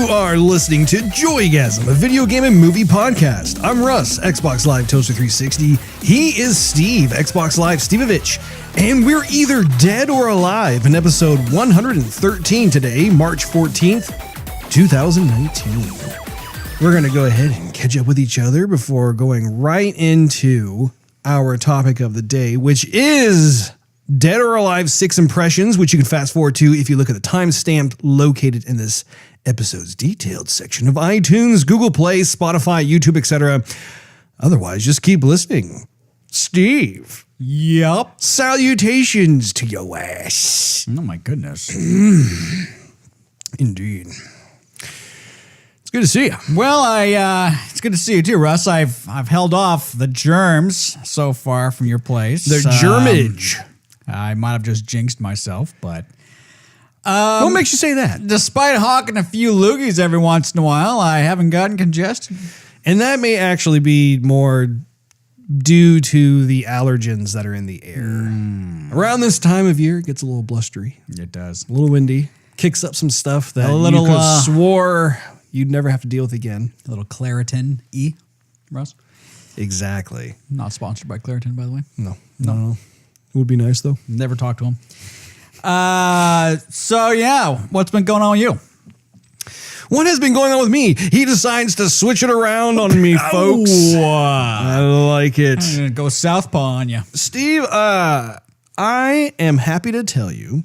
are listening to Joygasm, a video game and movie podcast. I'm Russ, Xbox Live Toaster 360. He is Steve, Xbox Live Stevavitch. And we're either dead or alive in episode 113 today, March 14th, 2019. We're going to go ahead and catch up with each other before going right into our topic of the day, which is Dead or Alive 6 Impressions, which you can fast forward to if you look at the timestamp located in this episode's detailed section of iTunes, Google Play, Spotify, YouTube, etc. Otherwise, just keep listening. Steve. Yup. Salutations to your ass. Oh my goodness. Indeed. It's good to see you. Well, it's good to see you too, Russ. I've held off the germs so far from your place. The germage. I might have just jinxed myself, but what makes you say that? despite hawking a few loogies every once in a while, I haven't gotten congested. And that may actually be more due to the allergens that are in the air. Around this time of year, it gets a little blustery, It does. a little windy, kicks up some stuff that A little, you could have swore you'd never have to deal with again. A little Claritin-E, Russ. Exactly. Not sponsored by Claritin, by the way. No. It would be nice, though. Never talked to him. So yeah, what's been going on with you? What has been going on with me? He decides to switch it around on me, folks. I like it. I'm gonna go southpaw on you. Steve, I am happy to tell you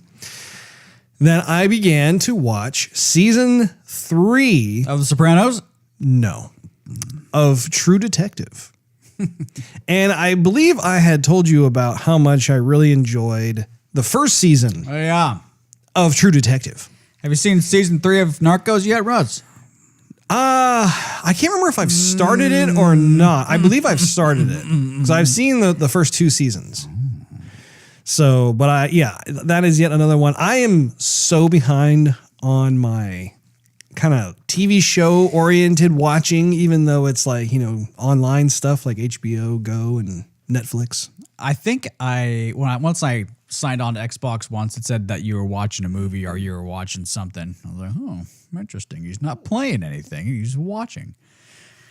that I began to watch season 3. Of The Sopranos? No. Of True Detective. And I believe I had told you about how much I really enjoyed the first season Oh yeah. of True Detective. Have you seen season 3 of Narcos yet, Russ? I can't remember if I've started it or not. I believe I've started it because I've seen the first 2 seasons. So, but that is yet another one. I am so behind on my kind of TV show oriented watching, even though it's like, online stuff like HBO Go and Netflix. I think once I signed on to Xbox once, it said that you were watching a movie or you were watching something. I was like, oh, interesting. He's not playing anything. He's watching.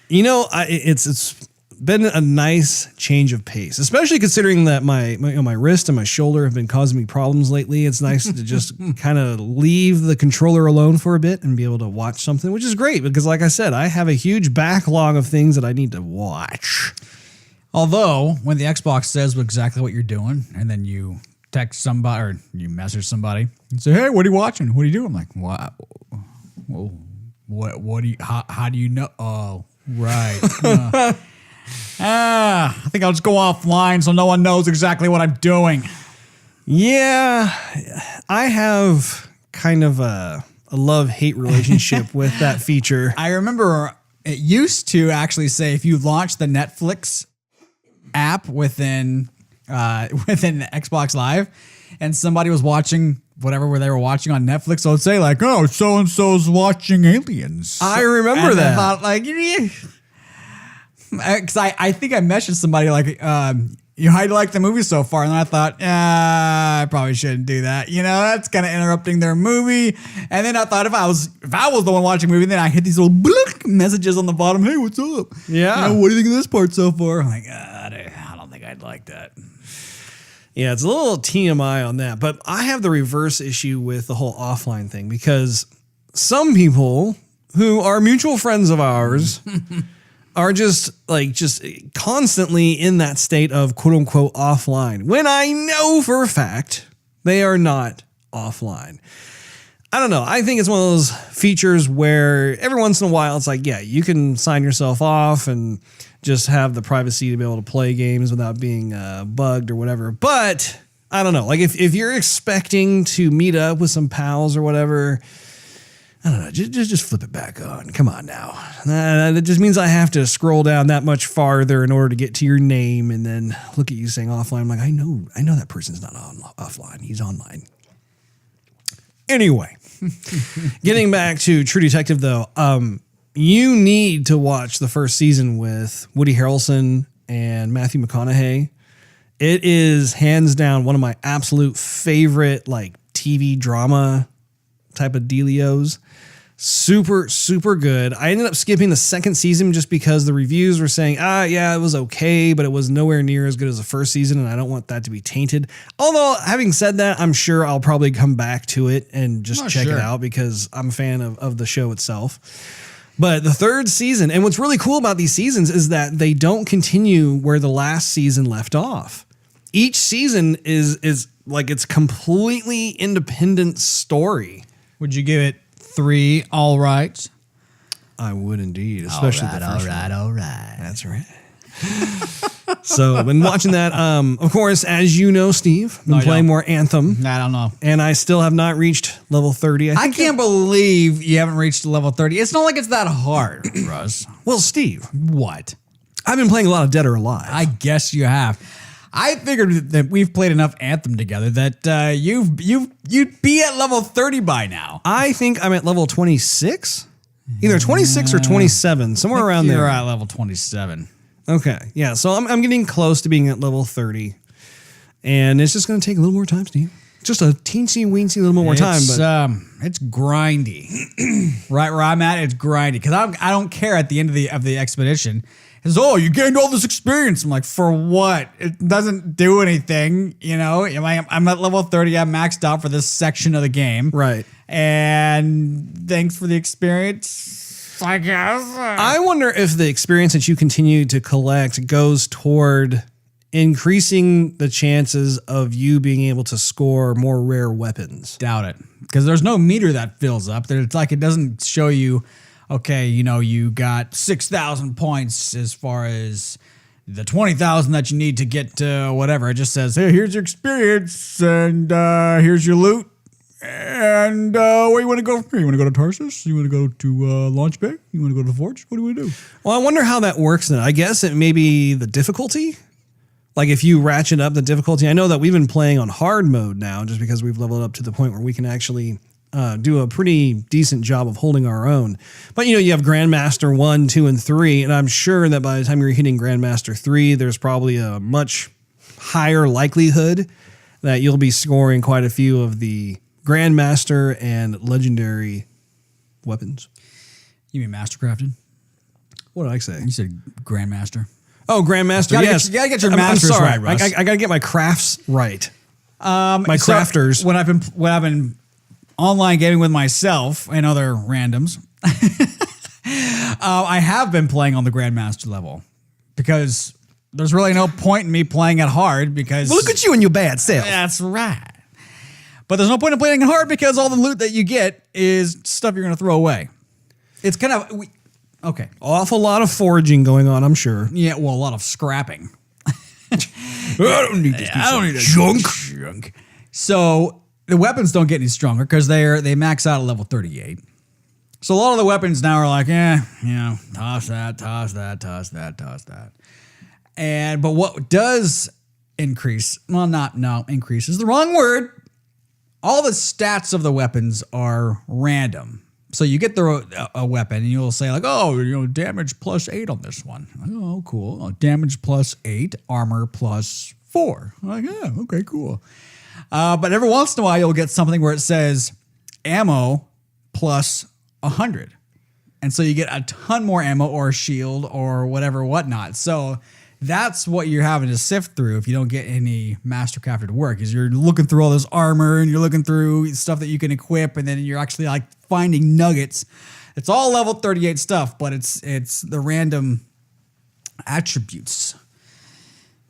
It's been a nice change of pace, especially considering that my wrist and my shoulder have been causing me problems lately. It's nice to just kind of leave the controller alone for a bit and be able to watch something, which is great because, like I said, I have a huge backlog of things that I need to watch. Although, when the Xbox says exactly what you're doing, and then you text somebody or you message somebody and say, "Hey, what are you watching? What are you doing?" I'm like, "What? Well, what do you? How do you know?" Oh, right. I think I'll just go offline so no one knows exactly what I'm doing. Yeah, I have kind of a love-hate relationship with that feature. I remember it used to actually say if you launch the Netflix app within Xbox Live and somebody was watching whatever they were watching on Netflix, so it'd say like, "Oh, so-and-so's watching Aliens." I remember and that. I thought like, because I think I messaged somebody like, "How do you like the movie so far?" And then I thought, I probably shouldn't do that. That's kind of interrupting their movie. And then I thought if I was the one watching the movie, then I hit these little messages on the bottom. "Hey, what's up? Yeah. What do you think of this part so far?" I'm like, I don't think I'd like that. Yeah, it's a little TMI on that, but I have the reverse issue with the whole offline thing because some people who are mutual friends of ours are just constantly in that state of quote unquote offline when I know for a fact they are not offline. I don't know. I think it's one of those features where every once in a while it's like, yeah, you can sign yourself off and just have the privacy to be able to play games without being bugged or whatever. But I don't know. Like if you're expecting to meet up with some pals or whatever, I don't know. Just flip it back on. Come on now. That just means I have to scroll down that much farther in order to get to your name and then look at you saying offline. I'm like, I know that person's not offline. He's online. Anyway, getting back to True Detective though, you need to watch the first season with Woody Harrelson and Matthew McConaughey. It is hands down one of my absolute favorite TV drama type of dealios. Super, super good. I ended up skipping the second season just because the reviews were saying, yeah, it was okay, but it was nowhere near as good as the first season, and I don't want that to be tainted. Although, having said that, I'm sure I'll probably come back to it and just check it out because I'm a fan of the show itself. But the third season, and what's really cool about these seasons is that they don't continue where the last season left off. Each season is like its completely independent story. Would you give it 3 all rights? I would indeed, especially the first one. All right. That's right. So I've been watching that. Of course, as you know, Steve, been playing more Anthem. I don't know. And I still have not reached level 30. I can't believe you haven't reached level 30. It's not like it's that hard, Russ. Well, Steve, What? I've been playing a lot of Dead or Alive. I guess you have. I figured that we've played enough Anthem together that you'd be at level 30 by now. I think I'm at level 26. Either 26 or 27, somewhere around there. You're at level 27. Okay, yeah. So I'm getting close to being at level 30, and it's just going to take a little more time, Steve. Just a teensy weensy little more time, but it's grindy. Right where I'm at, it's grindy because I don't care at the end of the expedition. It's you gained all this experience. I'm like, for what? It doesn't do anything, you know. I'm at level 30. I'm maxed out for this section of the game, right. And thanks for the experience, I guess. I wonder if the experience that you continue to collect goes toward increasing the chances of you being able to score more rare weapons. Doubt it, because there's no meter that fills up. It's like it doesn't show you, okay, you know, you got 6,000 points as far as the 20,000 that you need to get to whatever. It just says, hey, here's your experience, and here's your loot. And where you want to go? You want to go to Tarsus? You want to go to Launch Bay? You want to go to the Forge? What do we do? Well, I wonder how that works then. I guess it may be the difficulty. Like if you ratchet up the difficulty. I know that we've been playing on hard mode now just because we've leveled up to the point where we can actually do a pretty decent job of holding our own. But, you know, you have Grandmaster 1, 2, and 3, and I'm sure that by the time you're hitting Grandmaster 3, there's probably a much higher likelihood that you'll be scoring quite a few of the Grandmaster and Legendary weapons. You mean Mastercrafted? What did I say? You said Grandmaster. Oh, Grandmaster, yes. You gotta get your masters I'm sorry. right, Russ. I gotta get my crafts right. My crafters. When I've been online gaming with myself and other randoms, I have been playing on the Grandmaster level because there's really no point in me playing it hard because... Well, look at you and your bad self. That's right. But there's no point in playing it hard because all the loot that you get is stuff you're going to throw away. It's kind of... Okay. Awful lot of foraging going on, I'm sure. Yeah, well, a lot of scrapping. I don't need this piece of junk. So the weapons don't get any stronger because they max out at level 38. So a lot of the weapons now are like, toss that. But what does increase? Well, increase is the wrong word. All the stats of the weapons are random. So you get a weapon and you'll say like, damage plus 8 on this one. Oh, cool. Damage plus 8, armor plus 4. I'm like, yeah, okay, cool. But every once in a while you'll get something where it says ammo plus 100. And so you get a ton more ammo or shield or whatnot. So that's what you're having to sift through if you don't get any Mastercrafted work, is you're looking through all this armor and you're looking through stuff that you can equip, and then you're actually like finding nuggets. It's all level 38 stuff, but it's the random attributes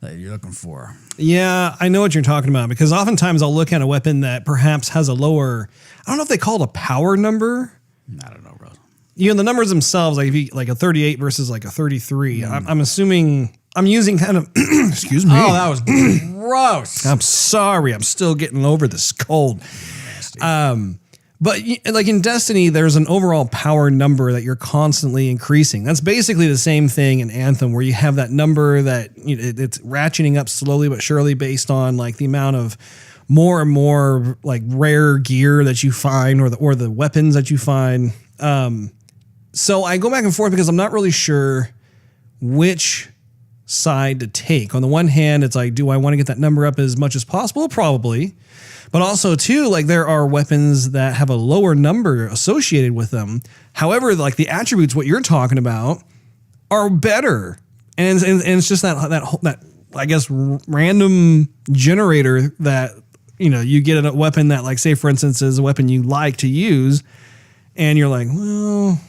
that you're looking for. Yeah, I know what you're talking about, because oftentimes I'll look at a weapon that perhaps has a lower, I don't know if they call it a power number. I don't know, bro. You know, the numbers themselves, like if you like a 38 versus like a 33, I'm assuming I'm using kind of, excuse me. Oh, that was gross. I'm sorry. I'm still getting over this cold. But like in Destiny, there's an overall power number that you're constantly increasing. That's basically the same thing in Anthem, where you have that number that it's ratcheting up slowly but surely based on like the amount of more and more like rare gear that you find or the weapons that you find. So I go back and forth because I'm not really sure which side to take. On the one hand, it's like, do I want to get that number up as much as possible? Probably. But also, too, like there are weapons that have a lower number associated with them. However, like the attributes, what you're talking about, are better. And it's just that I guess random generator that, you know, you get a weapon that, like, say for instance is a weapon you like to use, and you're like, well,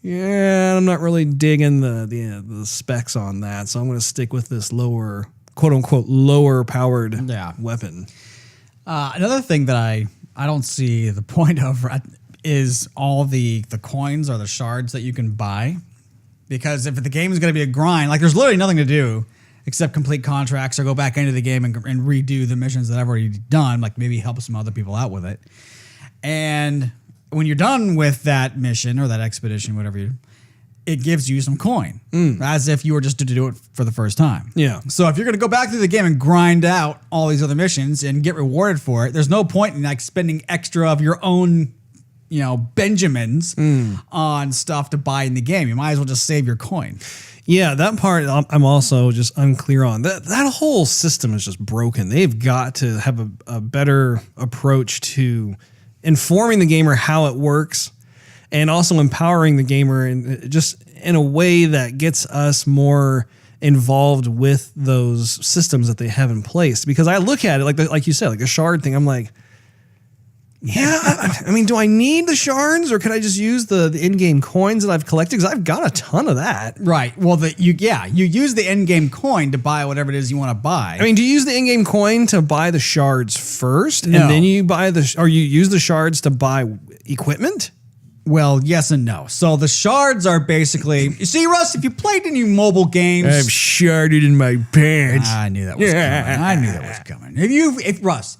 yeah, I'm not really digging the specs on that, so I'm going to stick with this lower, quote unquote, lower powered weapon. Another thing that I don't see the point of is all the coins or the shards that you can buy. Because if the game is going to be a grind, like there's literally nothing to do except complete contracts or go back into the game and redo the missions that I've already done, like maybe help some other people out with it. And when you're done with that mission or that expedition, whatever, it gives you some coin, as if you were just to do it for the first time. Yeah. So if you're going to go back through the game and grind out all these other missions and get rewarded for it, there's no point in like spending extra of your own, you know, Benjamins on stuff to buy in the game. You might as well just save your coin. Yeah, that part I'm also just unclear on. That whole system is just broken. They've got to have a better approach to informing the gamer how it works, and also empowering the gamer in just in a way that gets us more involved with those systems that they have in place. Because I look at it like you said, like a shard thing. I'm like, yeah, I mean, do I need the shards, or could I just use the in-game coins that I've collected? Because I've got a ton of that. Right. Well, you use the in-game coin to buy whatever it is you want to buy. I mean, do you use the in-game coin to buy the shards first, No. and then you buy or you use the shards to buy equipment? Well, yes and no. So the shards are basically, you see, Russ, if you played any mobile games, I've sharded in my pants. I knew that was coming. I knew that was coming.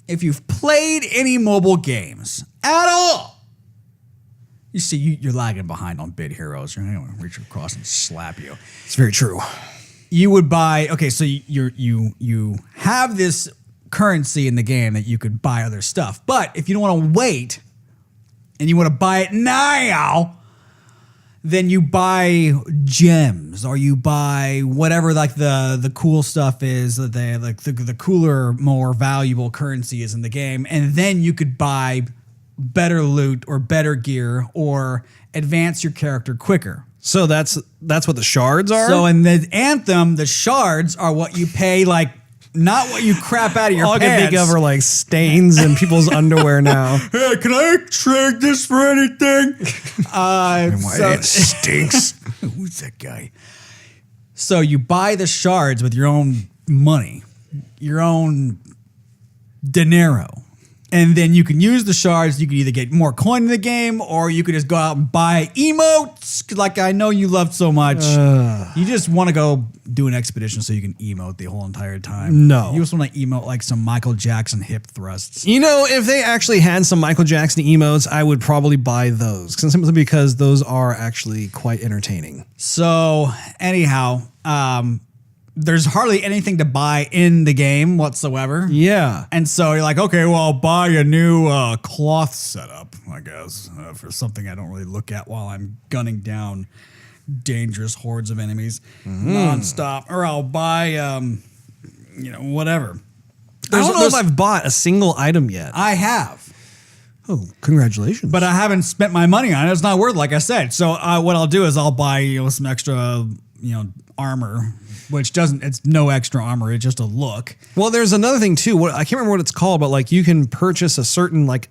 If you've played any mobile games at all, you see, you're lagging behind on bid heroes. You're going to reach across and slap you. It's very true. You would buy. Okay, so you have this currency in the game that you could buy other stuff. But if you don't want to wait and you want to buy it now, then you buy gems, or you buy whatever like the cool stuff is that they like the cooler, more valuable currency is in the game, and then you could buy better loot or better gear or advance your character quicker. So that's what the shards are? So in the Anthem, the shards are what you pay, like not what you crap out of your All pants. I can think of are like stains in people's underwear now. Hey, can I trade this for anything? It stinks. Who's that guy? So you buy the shards with your own money, your own dinero. And then you can use the shards. You can either get more coin in the game, or you could just go out and buy emotes, like I know you love so much. You just want to go do an expedition so you can emote the whole entire time. No. You just want to emote like some Michael Jackson hip thrusts. You know, if they actually had some Michael Jackson emotes, I would probably buy those, simply because those are actually quite entertaining. So anyhow, there's hardly anything to buy in the game whatsoever. Yeah. And so you're like, okay, well, I'll buy a new cloth setup, I guess, for something I don't really look at while I'm gunning down dangerous hordes of enemies nonstop. Or I'll buy, whatever. I don't know if I've bought a single item yet. I have. Oh, congratulations. But I haven't spent my money on it. It's not worth it, like I said. So what I'll do is I'll buy some extra, armor, which it's no extra armor. It's just a look. Well, there's another thing too. I can't remember what it's called, but like you can purchase a certain like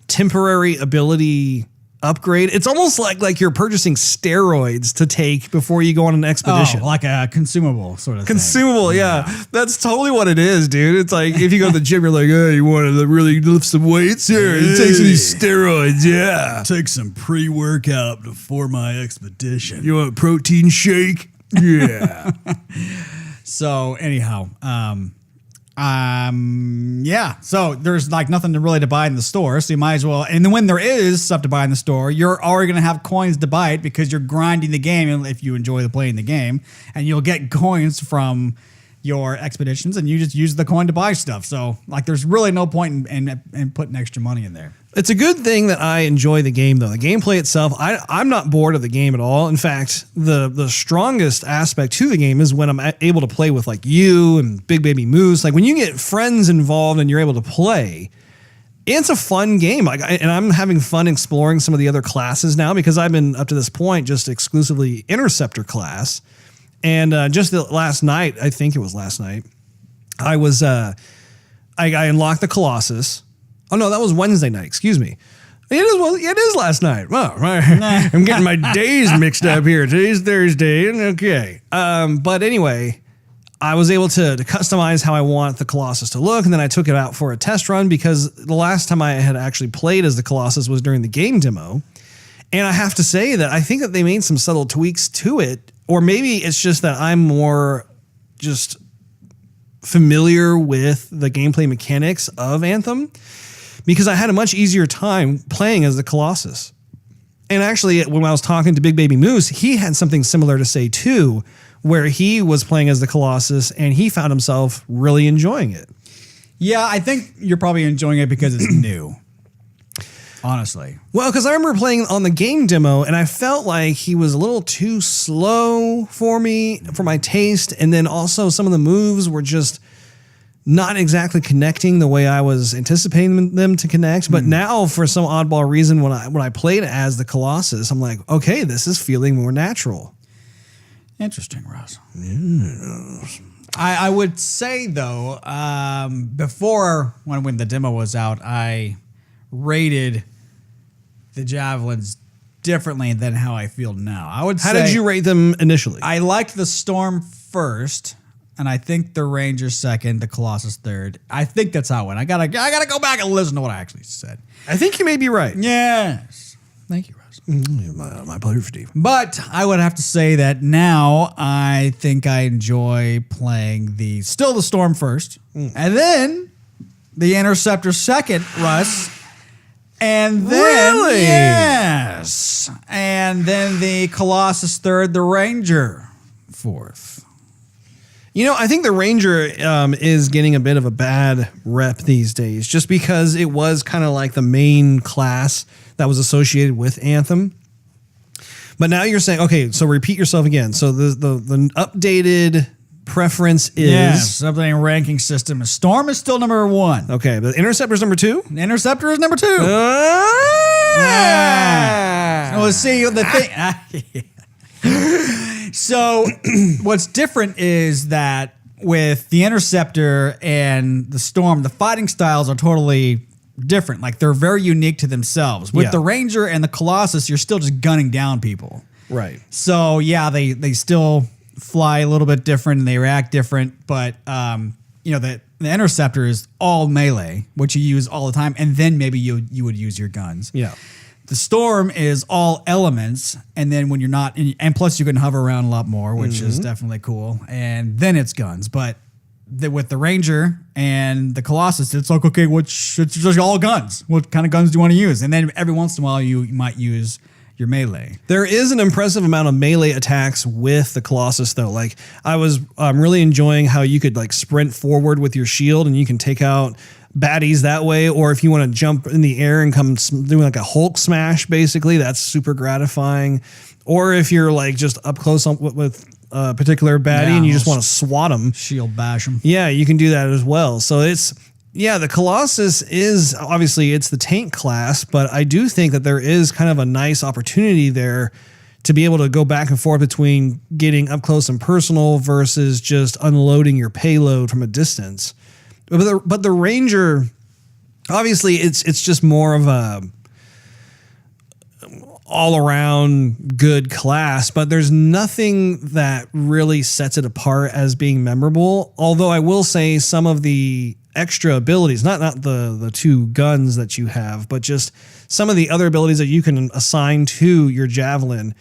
temporary ability upgrade. It's almost like you're purchasing steroids to take before you go on an expedition. Oh, like a consumable sort of Consumable, thing. yeah. That's totally what it is, dude. It's like if you go to the gym, you're like, hey, you want to really lift some weights? Here, take some of these steroids, yeah. Take some pre-workout before my expedition. You want a protein shake? Yeah. So anyhow, yeah. So there's like nothing to buy in the store. So you might as well. And then when there is stuff to buy in the store, you're already going to have coins to buy it because you're grinding the game. If you enjoy playing the game, and you'll get coins from your expeditions, and you just use the coin to buy stuff. So like, there's really no point in putting extra money in there. It's a good thing that I enjoy the game, though. The gameplay itself, I'm not bored of the game at all. In fact, the strongest aspect to the game is when I'm able to play with like you and Big Baby Moose. Like when you get friends involved and you're able to play, it's a fun game. And I'm having fun exploring some of the other classes now because I've been up to this point just exclusively Interceptor class. And just last night, I think it was last night, I unlocked the Colossus. Oh no, that was Wednesday night. Excuse me. It is last night. Well, I'm getting my days mixed up here. Today's Thursday, and okay. But anyway, I was able to customize how I want the Colossus to look, and then I took it out for a test run because the last time I had actually played as the Colossus was during the game demo. And I have to say that I think that they made some subtle tweaks to it, or maybe it's just that I'm more just familiar with the gameplay mechanics of Anthem, because I had a much easier time playing as the Colossus. And actually, when I was talking to Big Baby Moose, he had something similar to say too, where he was playing as the Colossus and he found himself really enjoying it. Yeah, I think you're probably enjoying it because it's new. Honestly. Well, because I remember playing on the game demo and I felt like he was a little too slow for me, for my taste. And then also some of the moves were just not exactly connecting the way I was anticipating them to connect. But now, for some oddball reason, when I played as the Colossus, I'm like, okay, this is feeling more natural. Interesting, Russ. Yes. I would say, though, before, when the demo was out, I rated the Javelins differently than how I feel now. How did you rate them initially? I liked the Storm first. And I think the Ranger second, the Colossus third. I think that's how it went. I gotta go back and listen to what I actually said. I think you may be right. Yes. Thank you, Russ. My pleasure, Steve. But I would have to say that now I think I enjoy playing the Storm first, and then the Interceptor second, Russ. And then really? Yes. And then the Colossus third, the Ranger fourth. You know, I think the Ranger is getting a bit of a bad rep these days just because it was kind of like the main class that was associated with Anthem. But now you're saying, okay, so repeat yourself again. So the updated preference is... Yes, updating ranking system. Storm is still number one. Okay, but Interceptor is number two? The Interceptor is number two. Well, see, the thing... So what's different is that with the Interceptor and the Storm, the fighting styles are totally different. Like they're very unique to themselves. With the Ranger and the Colossus, you're still just gunning down people. Right. So yeah, they still fly a little bit different and they react different. But you know, the Interceptor is all melee, which you use all the time, and then maybe you would use your guns. Yeah. The Storm is all elements, and then when you're not, and plus you can hover around a lot more, which is definitely cool, and then it's guns. But with the Ranger and the Colossus, it's like, okay, it's just all guns. What kind of guns do you want to use? And then every once in a while you might use your melee. There is an impressive amount of melee attacks with the Colossus, though. Like I was really enjoying how you could like sprint forward with your shield, and you can take out baddies that way, or if you want to jump in the air and come doing like a Hulk smash, basically, that's super gratifying. Or if you're like just up close with a particular baddie and you just want to swat them, shield bash them. Yeah, you can do that as well. So the Colossus is obviously it's the tank class, but I do think that there is kind of a nice opportunity there to be able to go back and forth between getting up close and personal versus just unloading your payload from a distance. But the Ranger, obviously, it's just more of a all-around good class, but there's nothing that really sets it apart as being memorable. Although I will say some of the extra abilities, not the two guns that you have, but just some of the other abilities that you can assign to your Javelin,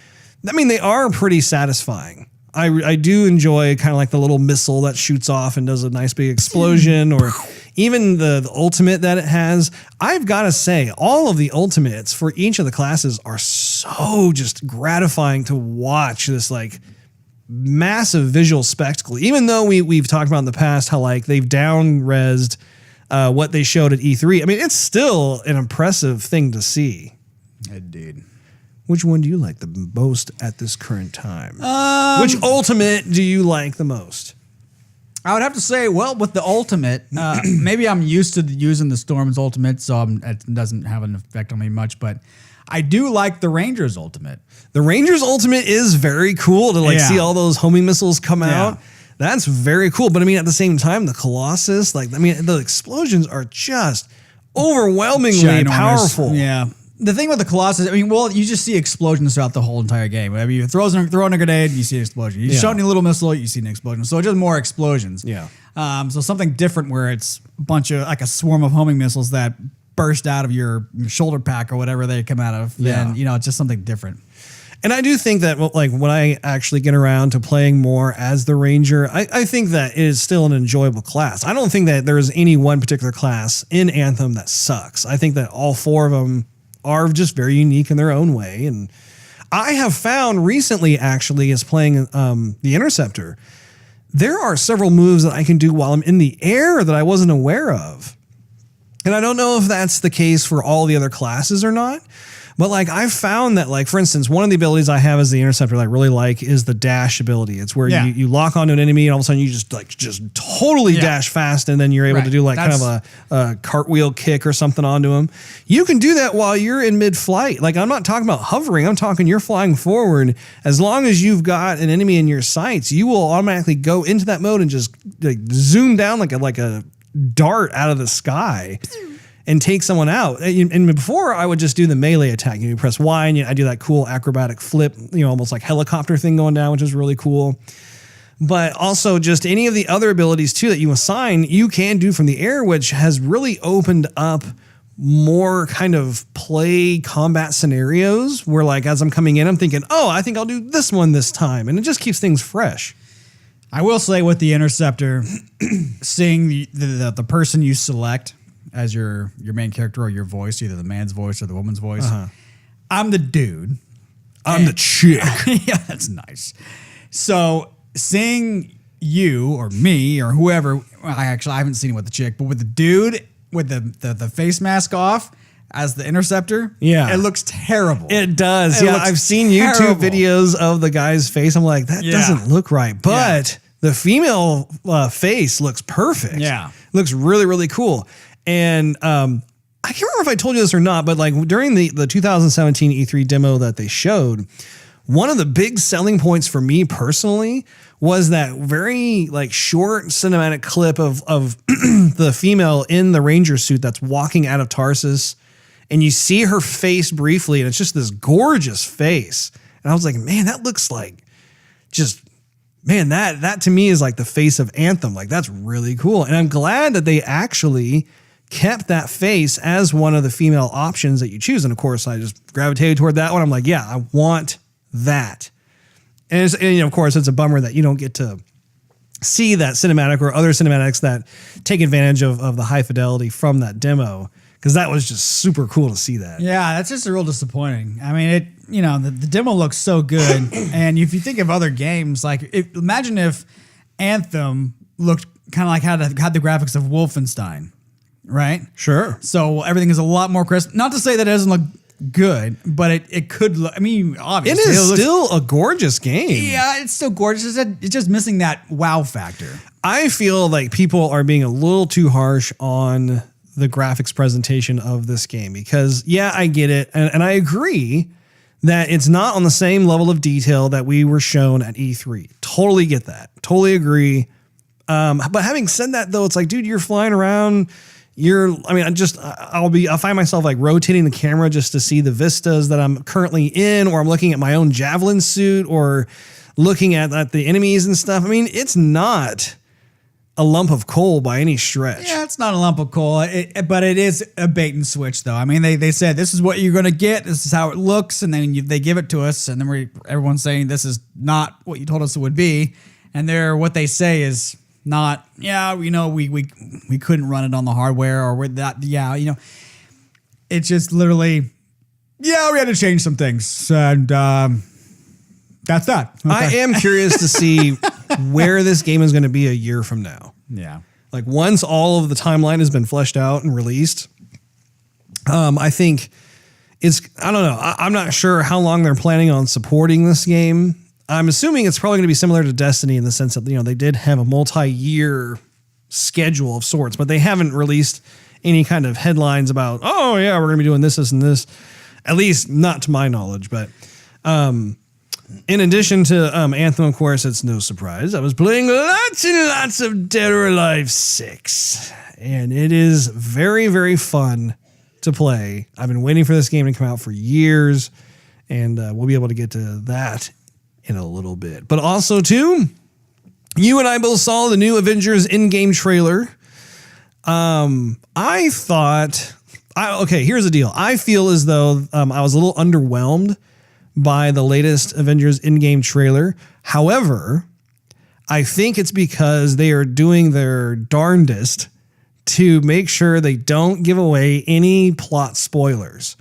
I mean, they are pretty satisfying. I do enjoy kind of like the little missile that shoots off and does a nice big explosion, or even the ultimate that it has. I've got to say, all of the ultimates for each of the classes are so just gratifying to watch this like massive visual spectacle. Even though we've talked about in the past how like they've down-resed what they showed at E3. I mean, it's still an impressive thing to see. Indeed. Which one do you like the most at this current time? Which Ultimate do you like the most? I would have to say, well, with the Ultimate, maybe I'm used to using the Storm's Ultimate, so it doesn't have an effect on me much, but I do like the Ranger's Ultimate. The Ranger's Ultimate is very cool to see all those homing missiles come out. That's very cool. But I mean, at the same time, the Colossus, the explosions are just overwhelmingly powerful. Yeah. The thing with the Colossus, I mean, well, you just see explosions throughout the whole entire game. I mean, you throw in a grenade, you see an explosion. You shoot a little missile, you see an explosion. So it's just more explosions. Yeah. So something different where it's a bunch of, like a swarm of homing missiles that burst out of your shoulder pack or whatever they come out of. Then, it's just something different. And I do think that, when I actually get around to playing more as the Ranger, I think that it is still an enjoyable class. I don't think that there's any one particular class in Anthem that sucks. I think that all four of them are just very unique in their own way. And I have found recently, actually, as playing the Interceptor, there are several moves that I can do while I'm in the air that I wasn't aware of. And I don't know if that's the case for all the other classes or not. But I've found that, for instance, one of the abilities I have as the Interceptor that I really like is the dash ability. It's where you lock onto an enemy and all of a sudden you just totally dash fast, and then you're able to do kind of a cartwheel kick or something onto him. You can do that while you're in mid-flight. I'm not talking about hovering. I'm talking you're flying forward. As long as you've got an enemy in your sights, you will automatically go into that mode and just zoom down like a dart out of the sky and take someone out. And before, I would just do the melee attack. You press Y, and I do that cool acrobatic flip, almost like helicopter thing going down, which is really cool. But also just any of the other abilities, too, that you assign, you can do from the air, which has really opened up more kind of play combat scenarios where, as I'm coming in, I'm thinking, I think I'll do this one this time. And it just keeps things fresh. I will say with the Interceptor, seeing the person you select as your main character or your voice, either the man's voice or the woman's voice. I'm the dude. I'm the chick. Yeah, that's nice. So seeing you or me or whoever, I haven't seen it with the chick, but with the dude with the face mask off as the Interceptor, it looks terrible. It does. I've seen YouTube videos of the guy's face. I'm like, that doesn't look right. But the female face looks perfect. Yeah. Looks really, really cool. And I can't remember if I told you this or not, but during the 2017 E3 demo that they showed, one of the big selling points for me personally was that very short cinematic clip of the female in the Ranger suit that's walking out of Tarsus, and you see her face briefly, and it's just this gorgeous face. And I was like, man, that looks like that to me is the face of Anthem. That's really cool. And I'm glad that they actually kept that face as one of the female options that you choose. And of course, I just gravitated toward that one. I'm like, yeah, I want that. And of course, it's a bummer that you don't get to see that cinematic or other cinematics that take advantage of the high fidelity from that demo, because that was just super cool to see that. Yeah, that's just real disappointing. I mean, the demo looks so good. And if you think of other games, imagine if Anthem looked kind of had the graphics of Wolfenstein. Right? Sure. So everything is a lot more crisp. Not to say that it doesn't look good, but it could look, obviously. It is still a gorgeous game. Yeah, it's still gorgeous. It's just missing that wow factor. I feel like people are being a little too harsh on the graphics presentation of this game because, I get it. And I agree that it's not on the same level of detail that we were shown at E3. Totally get that. Totally agree. But having said that, though, it's dude, you're flying around. I'll find myself rotating the camera just to see the vistas that I'm currently in, or I'm looking at my own Javelin suit or looking at the enemies and stuff. It's not a lump of coal by any stretch. Yeah, it's not a lump of coal, but it is a bait and switch, though. They said this is what you're going to get. This is how it looks, and then they give it to us, and then everyone's saying this is not what you told us it would be, and what they say is not, we couldn't run it on the hardware or with that. It's just literally, we had to change some things. And that's that. Okay. I am curious to see where this game is going to be a year from now. Yeah. Like once all of the timeline has been fleshed out and released, I think I don't know. I'm not sure how long they're planning on supporting this game. I'm assuming it's probably going to be similar to Destiny in the sense that, they did have a multi-year schedule of sorts, but they haven't released any kind of headlines about, oh yeah, we're going to be doing this, this, and this. At least not to my knowledge, but in addition to Anthem, of course, it's no surprise. I was playing lots and lots of Dead or Alive 6, and it is very, very fun to play. I've been waiting for this game to come out for years, and we'll be able to get to that in a little bit. But also, too, you and I both saw the new Avengers Endgame trailer. Here's the deal. I feel as though I was a little underwhelmed by the latest Avengers Endgame trailer. However, I think it's because they are doing their darndest to make sure they don't give away any plot spoilers.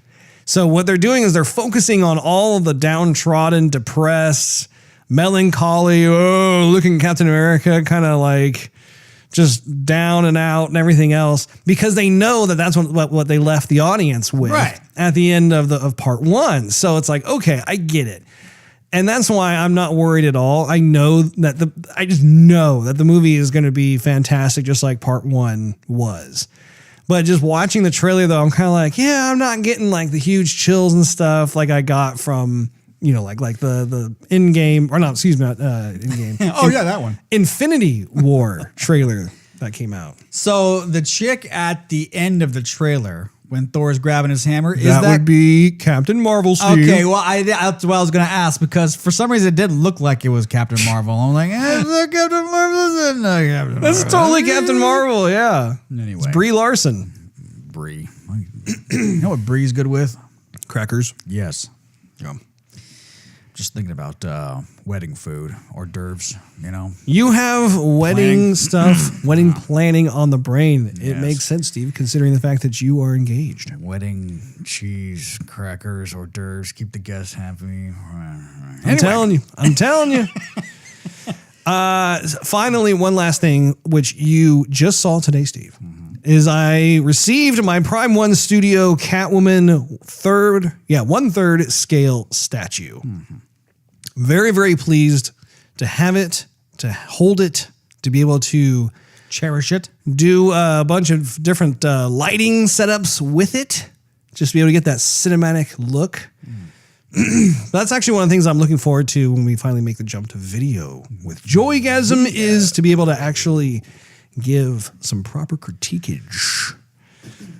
So what they're doing is they're focusing on all of the downtrodden, depressed, melancholy, looking Captain America, kind of like just down and out and everything else, because they know that that's what they left the audience with at the end of part one. So it's like, okay, I get it. And that's why I'm not worried at all. I just know that the movie is going to be fantastic, just like part one was. But just watching the trailer, though, I'm kind of like, yeah, I'm not getting like the huge chills and stuff like I got from, like the Endgame, or not, excuse me, not Endgame. That one. Infinity War trailer that came out. So the chick at the end of the trailer, when Thor's grabbing his hammer, that would be Captain Marvel, Steve. Okay, well, that's what I was going to ask, because for some reason it didn't look like it was Captain Marvel. I'm like, is that Captain Marvel? No, Captain Marvel. That's totally Captain Marvel, yeah. Anyway. It's Brie Larson. Brie. You know what Brie's good with? Crackers. Yes. Yeah. Just thinking about wedding food, hors d'oeuvres, You have wedding stuff, wedding planning on the brain. It makes sense, Steve, considering the fact that you are engaged. Wedding cheese, crackers, hors d'oeuvres, keep the guests happy. I'm telling you. Finally, one last thing, which you just saw today, Steve, is I received my Prime 1 Studio Catwoman 1/3 scale statue. Very, very pleased to have it, to hold it, to be able to cherish it, do a bunch of different lighting setups with it, just to be able to get that cinematic look. That's actually one of the things I'm looking forward to when we finally make the jump to video with Joygasm, is to be able to actually give some proper critiquage.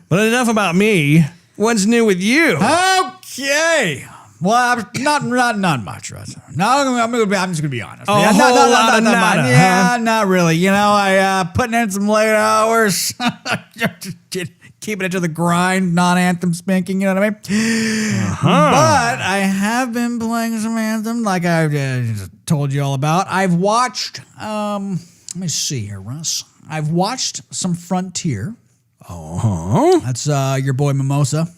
But enough about me. What's new with you? Okay. Well, not much, Russ. No, I'm just gonna be honest. Not really. I putting in some late hours, keeping it to the grind, non-Anthem spanking. You know what I mean? But I have been playing some Anthem, like I told you all about. I've watched. Let me see here, Russ. I've watched some Frontier. That's your boy Mimosa.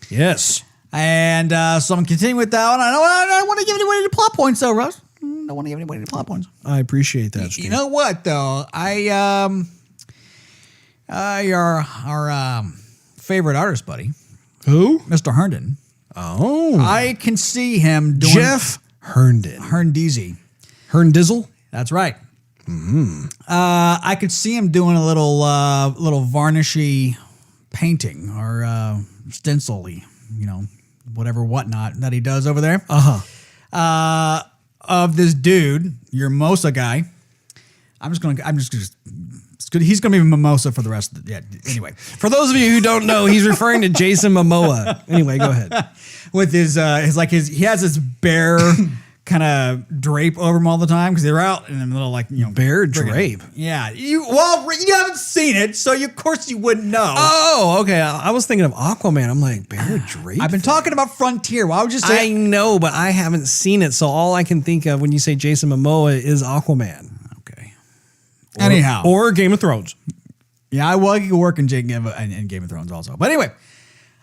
Yes. And so I'm continuing with that one. I don't want to give anybody the plot points, though, Russ. Don't want to give anybody the plot points. I appreciate that, Steve. You know what, though? Our favorite artist buddy. Who? Mr. Herndon. Oh. I can see him doing... Jeff Herndon. Herndeezy. Herndizzle? That's right. I could see him doing a little varnishy painting or stencil-y, whatever whatnot that he does over there. Of this dude, your Mimosa guy. He's gonna be Mimosa for the rest of the anyway. For those of you who don't know, he's referring to Jason Momoa. Anyway, go ahead. With he has this bear kind of drape over him all the time because they're out in the middle bear drape. Yeah, you haven't seen it, so of course you wouldn't know. Oh, okay. I was thinking of Aquaman. I'm like, bear drape. I've been talking about Frontier. Why would you say? I know, but I haven't seen it, so all I can think of when you say Jason Momoa is Aquaman. Okay. Anyhow, or Game of Thrones. Yeah, I could work in Game of Thrones also. But anyway,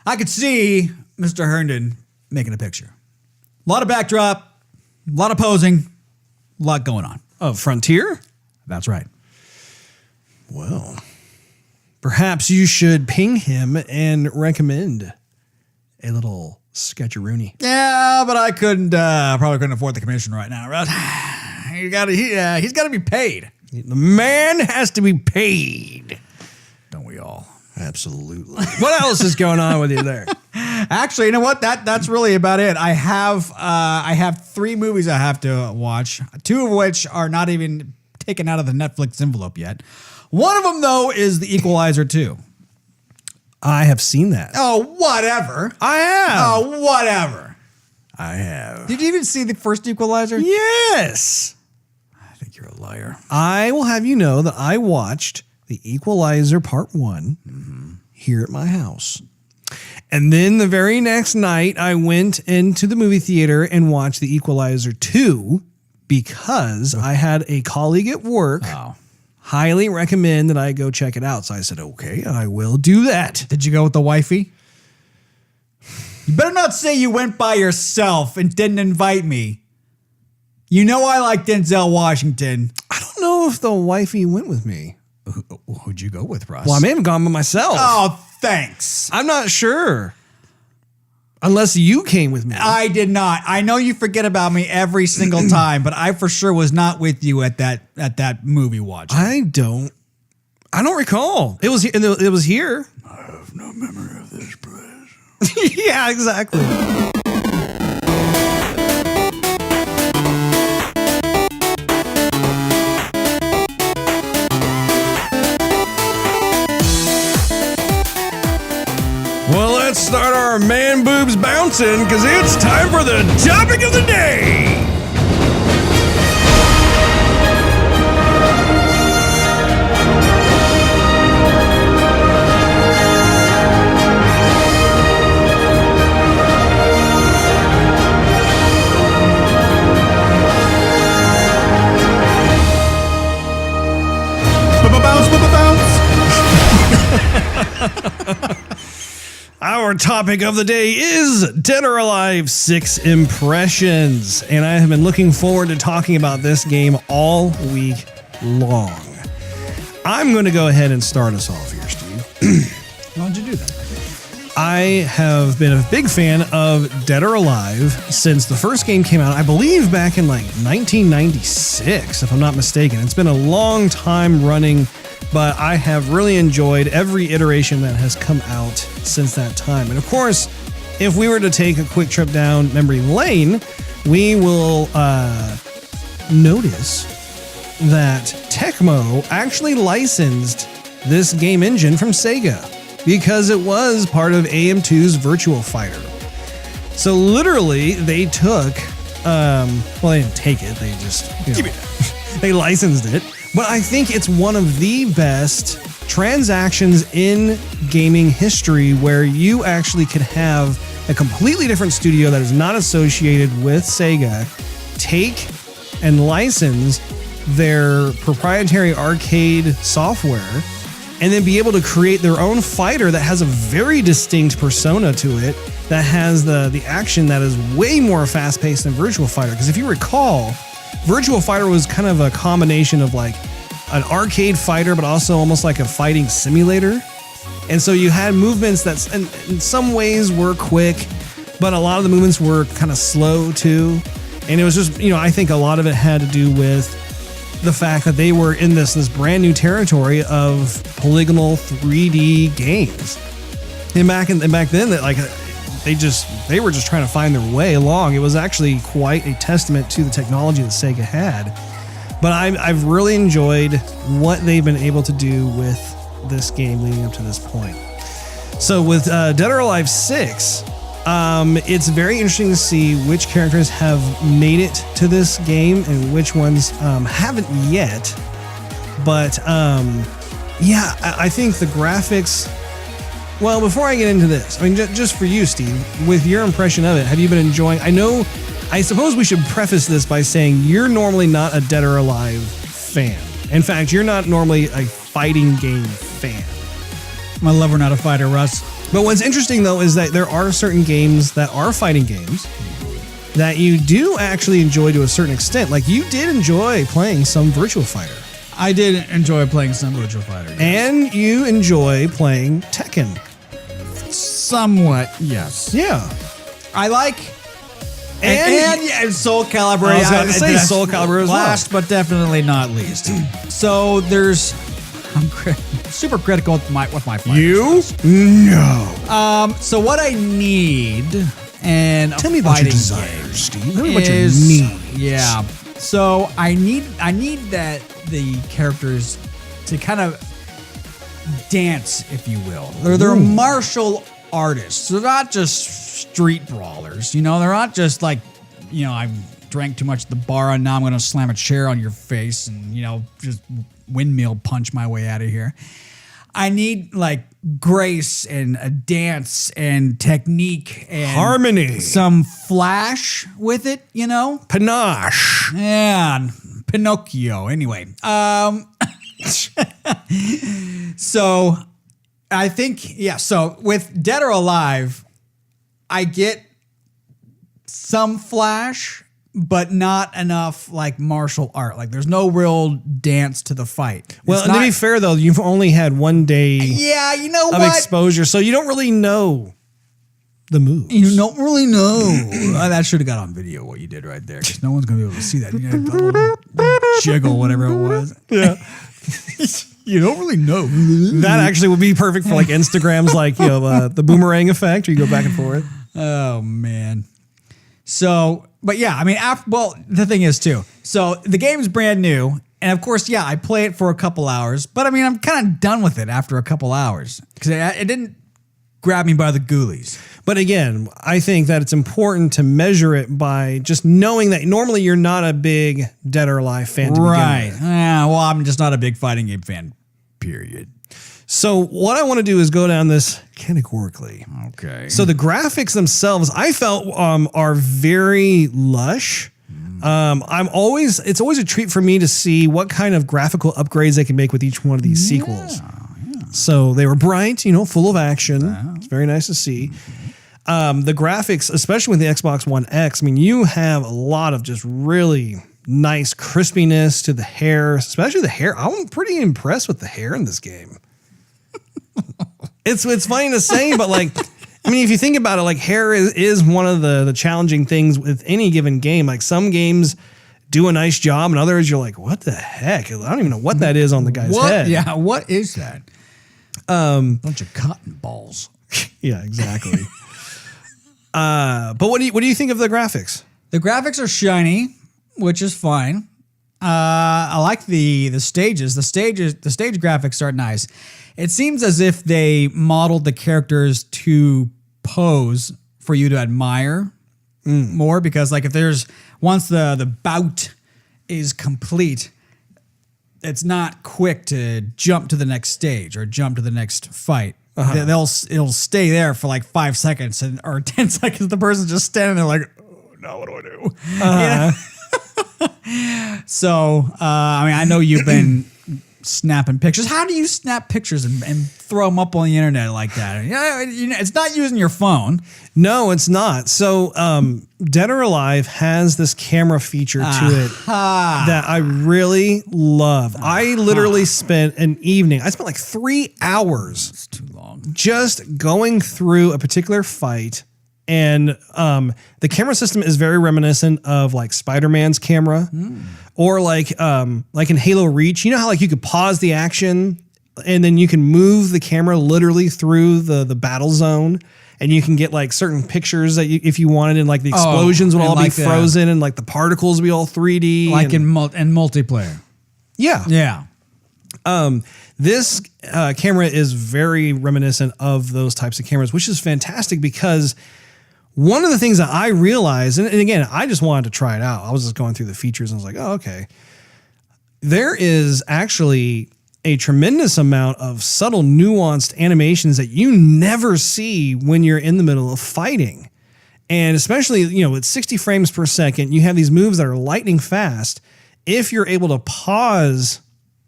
I could see Mr. Herndon making a picture. A lot of backdrop. A lot of posing, a lot going on. Of Frontier? That's right. Well, perhaps you should ping him and recommend a little sketcheroony. Yeah, but I couldn't. Probably couldn't afford the commission right now, right? He's got to be paid. The man has to be paid. Don't we all? Absolutely. What else is going on with you there? Actually, you know what? That's really about it. I have 3 movies I have to watch, 2 of which are not even taken out of the Netflix envelope yet. One of them, though, is The Equalizer 2. I have seen that. Oh, whatever. I have. Oh, whatever. I have. Did you even see the first Equalizer? Yes. I think you're a liar. I will have you know that I watched The Equalizer Part 1 here at my house. And then the very next night, I went into the movie theater and watched The Equalizer 2 because I had a colleague at work highly recommend that I go check it out. So I said, okay, I will do that. Did you go with the wifey? You better not say you went by yourself and didn't invite me. You know I like Denzel Washington. I don't know if the wifey went with me. Who'd you go with, Russ? Well, I may have gone by myself. Oh, thanks. I'm not sure. Unless you came with me. I did not. I know you forget about me every single time, but I for sure was not with you at that movie watch. I don't recall. It was here. I have no memory of this place. Yeah, exactly. Well, let's start our man boobs bouncing because it's time for the topic of the day. Our topic of the day is Dead or Alive 6 impressions, and I have been looking forward to talking about this game all week long. I'm going to go ahead and start us off here, Steve. Why don't you do that? I have been a big fan of Dead or Alive since the first game came out, I believe back in like 1996, if I'm not mistaken. It's been a long time running, but I have really enjoyed every iteration that has come out since that time. And of course, if we were to take a quick trip down memory lane, we will notice that Tecmo actually licensed this game engine from Sega because it was part of AM2's Virtua Fighter. So literally, they took, well, they didn't take it, they just, they licensed it. But I think it's one of the best transactions in gaming history where you actually could have a completely different studio that is not associated with Sega take and license their proprietary arcade software and then be able to create their own fighter that has a very distinct persona to it, that has the action that is way more fast-paced than Virtua Fighter. Because if you recall, Virtua Fighter was kind of a combination of like an arcade fighter, but also almost like a fighting simulator. And so you had movements that in some ways were quick, but a lot of the movements were kind of slow too. And it was just, I think a lot of it had to do with the fact that they were in this brand new territory of polygonal 3D games. And back then, that like they were just trying to find their way along. It was actually quite a testament to the technology that Sega had. But I've really enjoyed what they've been able to do with this game leading up to this point. So with Dead or Alive 6, it's very interesting to see which characters have made it to this game and which ones haven't yet. But yeah, I think the graphics... Well, before I get into this, I mean, just for you, Steve, with your impression of it, have you been enjoying... I suppose we should preface this by saying you're normally not a Dead or Alive fan. In fact, you're not normally a fighting game fan. I'm a lover, not a fighter, Russ. But what's interesting, though, is that there are certain games that are fighting games that you do actually enjoy to a certain extent. Like, you did enjoy playing some Virtua Fighter. I did enjoy playing some Virtua Fighter. And you enjoy playing Tekken. Somewhat, yes. Yeah. I like... And Soul Calibur. I was going to say Soul Calibur as well. Last but definitely not least. So there's... I'm super critical with my fighters. You? No. So what I need and tell me about your desires, Steve. Tell me about your needs. Yeah. So I need that the characters to kind of dance, if you will. They're martial artists. They're not just street brawlers. You know, they're not just like, you know, I drank too much at the bar and now I'm going to slam a chair on your face and, you know, just windmill punch my way out of here. I need like grace and a dance and technique and harmony, some flash with it, you know, panache. Yeah, Pinocchio. Anyway, so I think So with Dead or Alive, I get some flash, but not enough like martial art. Like there's no real dance to the fight. Well, and to be fair though, you've only had 1 day you know of exposure, so you don't really know the moves. You don't really know. That should have got on video what you did right there, because no one's going to be able to see that. You had a little jiggle, whatever it was. Yeah. You don't really know. That actually would be perfect for like Instagram's like, you know, the boomerang effect where you go back and forth. Oh, man. So, but yeah, I mean, the thing is too, so the game's brand new. And of course, yeah, I play it for a couple hours, but I mean, I'm kind of done with it after a couple hours because it didn't grab me by the ghoulies. But again, I think that it's important to measure it by just knowing that normally you're not a big Dead or Alive fan to begin with. Yeah, well, I'm just not a big fighting game fan, period. So what I want to do is go down this categorically. Okay. So the graphics themselves, I felt are very lush. It's always a treat for me to see what kind of graphical upgrades they can make with each one of these sequels. Yeah. So they were bright, you know, full of action. Wow. It's very nice to see. The graphics, especially with the Xbox One X, I mean, you have a lot of just really nice crispiness to the hair, especially the hair. I'm pretty impressed with the hair in this game. It's funny to say, but like, I mean, if you think about it, like hair is one of the challenging things with any given game. Like some games do a nice job and others you're like, what the heck? I don't even know what that is on the guy's head. Yeah, what is that? Bunch of cotton balls. Yeah, exactly. But what do you think of the graphics? The graphics are shiny, which is fine. I like the stages. The stage graphics are nice. It seems as if they modeled the characters to pose for you to admire more, because like if once the bout is complete, it's not quick to jump to the next stage or jump to the next fight. It'll stay there for like 5 seconds or 10 seconds. The person's just standing there like, oh, now what do I do? So, I mean, I know you've been snapping pictures. How do you snap pictures and throw them up on the internet like that? It's not using your phone. No, it's not. So Dead or Alive has this camera feature to it that I really love. I literally spent an evening. I spent like 3 hours. It's too long. Just going through a particular fight. And the camera system is very reminiscent of like Spider-Man's camera or like in Halo Reach. You know how like you could pause the action and then you can move the camera literally through the battle zone and you can get like certain pictures that if you wanted, and like the explosions would all like be frozen and like the particles would be all 3D. Like in multiplayer. Yeah. Yeah. This camera is very reminiscent of those types of cameras, which is fantastic because one of the things that I realized, and again, I just wanted to try it out. I was just going through the features and I was like, oh, okay. There is actually a tremendous amount of subtle, nuanced animations that you never see when you're in the middle of fighting. And especially, you know, with 60 frames per second, you have these moves that are lightning fast. If you're able to pause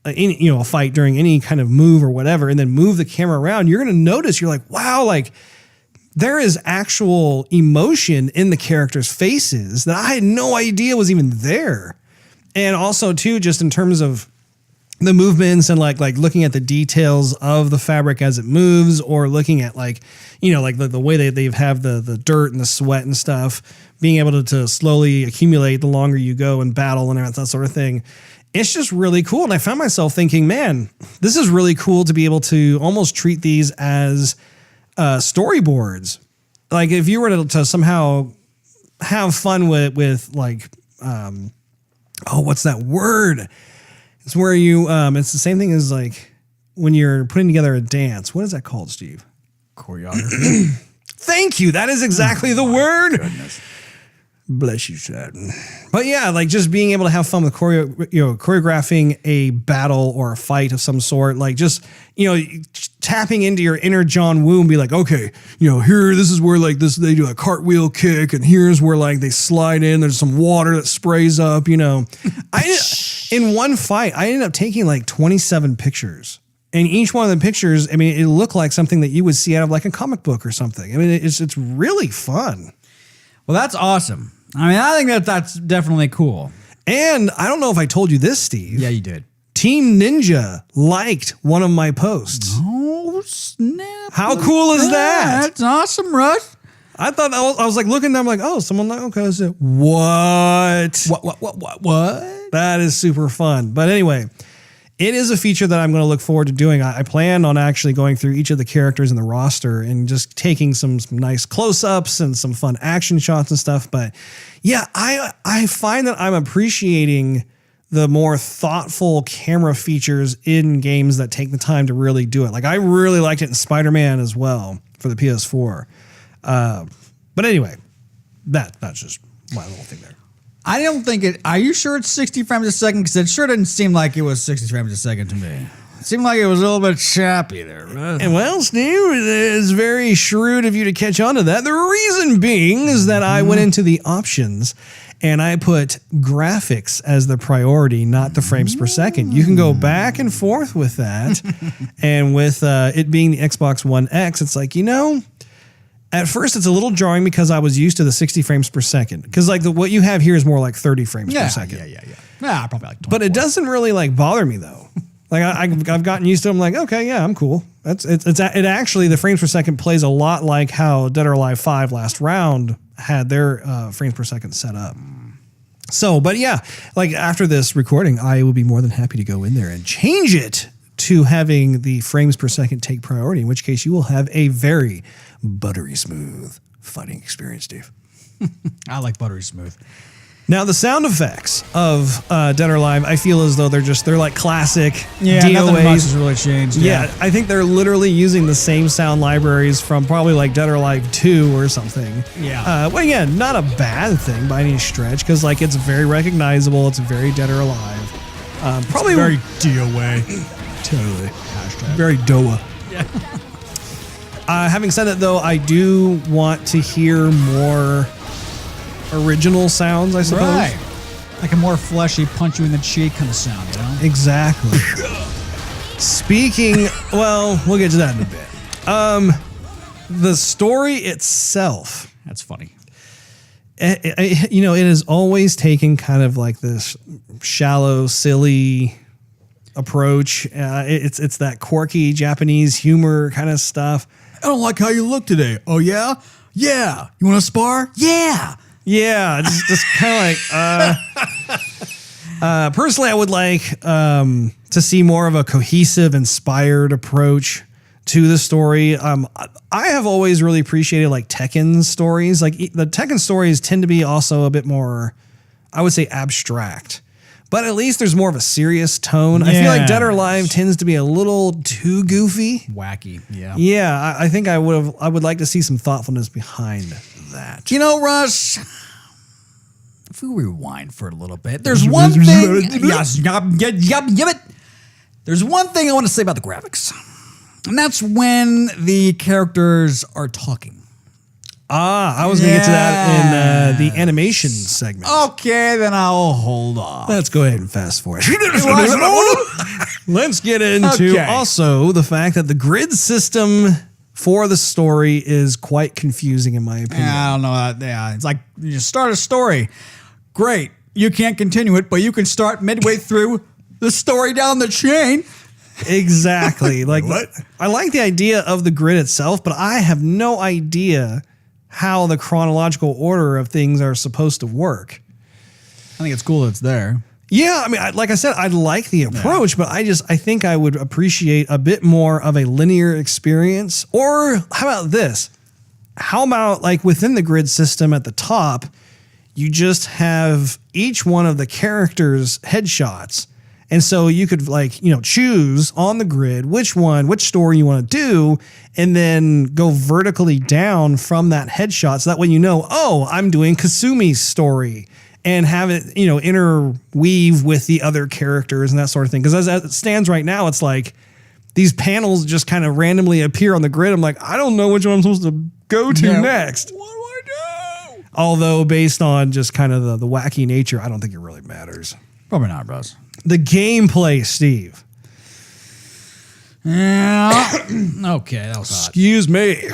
a fight during any kind of move or whatever, and then move the camera around, you're going to notice, you're like, wow, like, there is actual emotion in the characters' faces that I had no idea was even there. And also, too, just in terms of the movements and like looking at the details of the fabric as it moves, or looking at like, you know, like the way they have the dirt and the sweat and stuff, being able to slowly accumulate the longer you go in battle and that sort of thing. It's just really cool. And I found myself thinking, man, this is really cool to be able to almost treat these as storyboards. Like if you were to somehow have fun with like, what's that word? It's where you, it's the same thing as like when you're putting together a dance. What is that called, Steve? Choreography. Thank you. That is exactly the word. Goodness. Bless you, Saturn. But yeah, like just being able to have fun with choreographing a battle or a fight of some sort, like just, you know, tapping into your inner John Woo and be like, okay, you know, here, this is where like this, they do a cartwheel kick, and here's where like they slide in, there's some water that sprays up, you know. In one fight, I ended up taking like 27 pictures. And each one of the pictures, I mean, it looked like something that you would see out of like a comic book or something. I mean, it's really fun. Well, that's awesome. I mean, I think that's definitely cool. And I don't know if I told you this, Steve. Yeah, you did. Team Ninja liked one of my posts. Oh, snap. How cool is that? That's awesome, Russ. I thought, I was like looking down, I'm like, oh, someone like, okay, I said, what? What? That is super fun. But anyway, it is a feature that I'm going to look forward to doing. I plan on actually going through each of the characters in the roster and just taking some nice close-ups and some fun action shots and stuff. But yeah, I find that I'm appreciating the more thoughtful camera features in games that take the time to really do it. Like I really liked it in Spider-Man as well for the PS4. But anyway, that's just my little thing there. I don't think it. Are you sure it's 60 frames a second? Because it sure didn't seem like it was 60 frames a second to me. It seemed like it was a little bit choppy there. Right? And well, Steve, it is very shrewd of you to catch on to that. The reason being is that I went into the options and I put graphics as the priority, not the frames per second. You can go back and forth with that. And with it being the Xbox One X, it's like, you know, at first, it's a little jarring because I was used to the 60 frames per second. Because like what you have here is more like 30 frames per second. Yeah, probably like 24. But it doesn't really like bother me though. Like I've gotten used to it. I'm like, okay, yeah, I'm cool. It actually, the frames per second plays a lot like how Dead or Alive 5 last round had their frames per second set up. So, but yeah, like after this recording, I will be more than happy to go in there and change it to having the frames per second take priority, in which case you will have a very buttery smooth fighting experience, Dave. I like buttery smooth. Now, the sound effects of Dead or Alive, I feel as though they're like classic nothing much DOAs. has really changed. Yeah, I think they're literally using the same sound libraries from probably like Dead or Alive 2 or something. Yeah. Well, again, not a bad thing by any stretch, because like it's very recognizable. It's very Dead or Alive. Probably Very DOA. totally Hashtag. very DOA. Yeah. Having said that, though, I do want to hear more original sounds, I suppose. Right. Like a more fleshy, punch you in the cheek kind of sound, you know? Exactly. Speaking, well, we'll get to that in a bit. The story itself. That's funny. You know, it has always taken kind of like this shallow, silly approach. It's that quirky Japanese humor kind of stuff. I don't like how you look today. Oh, yeah? Yeah. You want to spar? Yeah. Yeah, just kind of like, personally, I would like to see more of a cohesive, inspired approach to the story. I have always really appreciated like Tekken stories. Like the Tekken stories tend to be also a bit more, I would say, abstract. But at least there's more of a serious tone. I feel like Dead or Alive tends to be a little too goofy. Wacky, yeah. Yeah, I think I would like to see some thoughtfulness behind that. You know, Russ, if we rewind for a little bit, there's one thing. Yes, there's one thing I want to say about the graphics, and that's when the characters are talking. I was going to get to that in the animation segment. Okay, then I'll hold off. Let's go ahead and fast forward. Let's get into also the fact that the grid system for the story is quite confusing, in my opinion. I don't know. Yeah, it's like you start a story. Great. You can't continue it, but you can start midway through. the story down the chain. Exactly. Like What? I like the idea of the grid itself, but I have no idea how the chronological order of things are supposed to work. I think it's cool that it's there. Yeah, I mean, like I said, I like the approach, but I think I would appreciate a bit more of a linear experience. Or how about this? How about like within the grid system at the top, you just have each one of the characters' headshots. And so you could like, choose on the grid which story you want to do, and then go vertically down from that headshot. So that way I'm doing Kasumi's story, and have it, interweave with the other characters and that sort of thing. Because as it stands right now, it's like these panels just kind of randomly appear on the grid. I'm like, I don't know which one I'm supposed to go to next. What do I do? Although based on just kind of the wacky nature, I don't think it really matters. Probably not, Russ. The gameplay, Steve. Yeah. Okay, that was hot. Excuse me.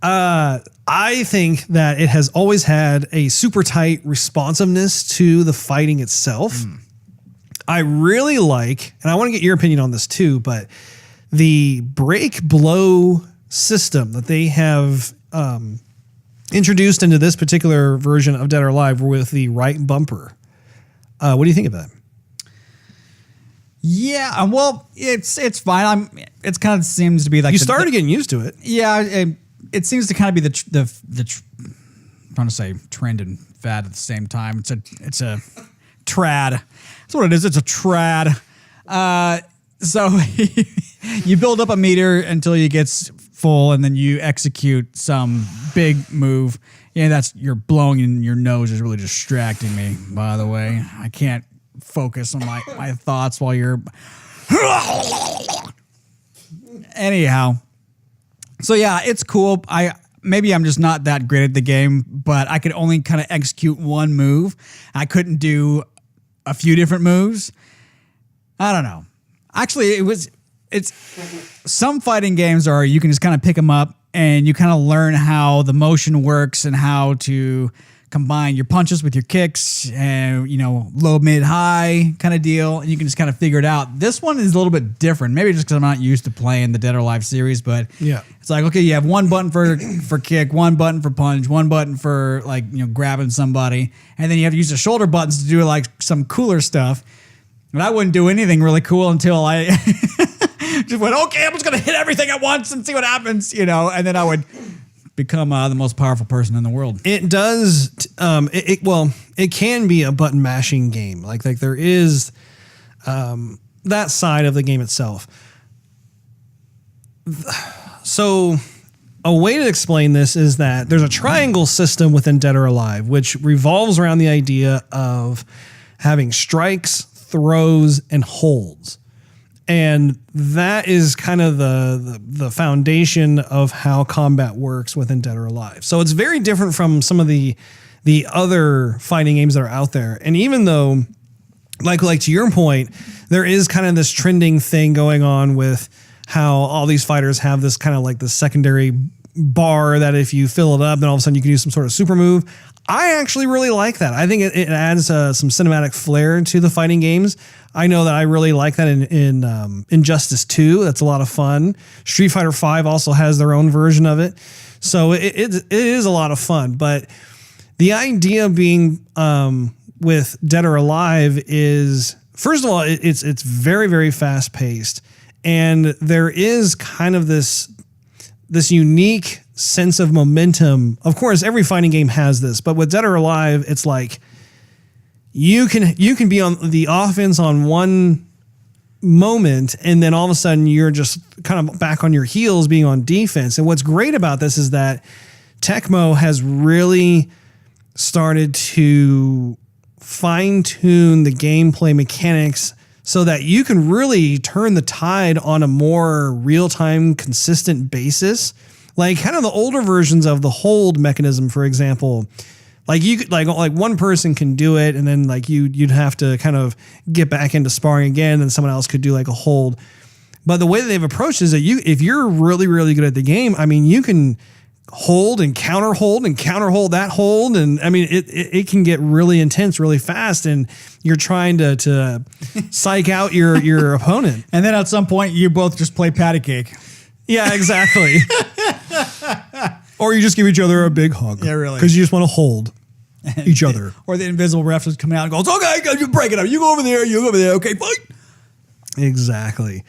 I think that it has always had a super tight responsiveness to the fighting itself. I really like, and I want to get your opinion on this too, but the break blow system that they have introduced into this particular version of Dead or Alive with the right bumper. What do you think of that? Yeah, well, it's fine. It's kind of seems to be like You started getting used to it. Yeah, it seems to kind of be I'm trying to say trend and fad at the same time. It's a trad. That's what it is. It's a trad. So you build up a meter until it gets full, and then you execute some big move. Yeah, you're blowing in your nose is really distracting me, by the way. I can't focus on my thoughts while you're... Anyhow. So yeah, it's cool. Maybe I'm just not that great at the game, but I could only kind of execute one move. I couldn't do a few different moves. I don't know. Actually, it's some fighting games are you can just kind of pick them up and you kind of learn how the motion works and how to combine your punches with your kicks and, low, mid, high kind of deal. And you can just kind of figure it out. This one is a little bit different. Maybe just because I'm not used to playing the Dead or Alive series, but yeah, it's like, okay, you have one button for kick, one button for punch, one button for grabbing somebody. And then you have to use the shoulder buttons to do like some cooler stuff. And I wouldn't do anything really cool until I just went, okay, I'm just going to hit everything at once and see what happens, and then I would become the most powerful person in the world. It does. It can be a button mashing game. Like there is that side of the game itself. So a way to explain this is that there's a triangle system within Dead or Alive, which revolves around the idea of having strikes, throws, and holds. And that is kind of the foundation of how combat works within Dead or Alive. So it's very different from some of the other fighting games that are out there. And even though, like to your point, there is kind of this trending thing going on with how all these fighters have this kind of like the secondary bar that if you fill it up, then all of a sudden you can do some sort of super move. I actually really like that. I think it adds some cinematic flair to the fighting games. I know that I really like that in Injustice 2. That's a lot of fun. Street Fighter 5 also has their own version of it. So it is a lot of fun. But the idea being with Dead or Alive is, first of all, it's very, very fast paced. And there is kind of this unique sense of momentum. Of course, every fighting game has this, but with Dead or Alive, it's like you can be on the offense on one moment, and then all of a sudden you're just kind of back on your heels being on defense. And what's great about this is that Tecmo has really started to fine-tune the gameplay mechanics so that you can really turn the tide on a more real-time, consistent basis. Like kind of the older versions of the hold mechanism, for example, like you could like one person can do it, and then like you'd have to kind of get back into sparring again, and someone else could do like a hold. But the way that they've approached it is that if you're really, really good at the game, I mean, you can hold and counter hold that hold. And I mean, it can get really intense really fast, and you're trying to psych out your opponent. And then at some point you both just play patty cake. Yeah, exactly. Or you just give each other a big hug. Yeah, really. Because you just want to hold each other. Or the invisible ref just come out and goes, okay, you break it up. You go over there, you go over there. Okay, fight. Exactly.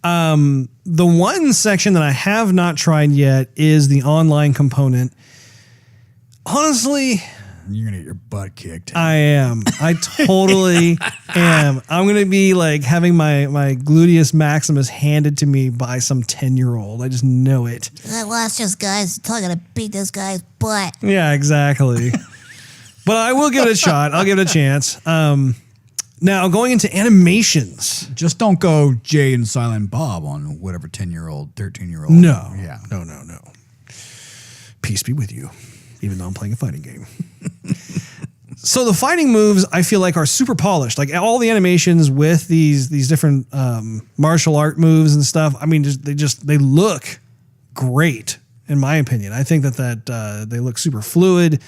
The one section that I have not tried yet is the online component. Honestly, you're going to get your butt kicked. I am. I totally am. I'm going to be like having my gluteus maximus handed to me by some 10-year-old. I just know it. Watch this, guys. I'm going to beat this guy's butt. Yeah, exactly. But I will give it a shot. I'll give it a chance. Now, going into animations. Just don't go Jay and Silent Bob on whatever 10-year-old, 13-year-old. No. Yeah. No. Peace be with you, even though I'm playing a fighting game. So the fighting moves, I feel like, are super polished. Like all the animations with these different martial art moves and stuff. I mean, they look great, in my opinion. I think that they look super fluid.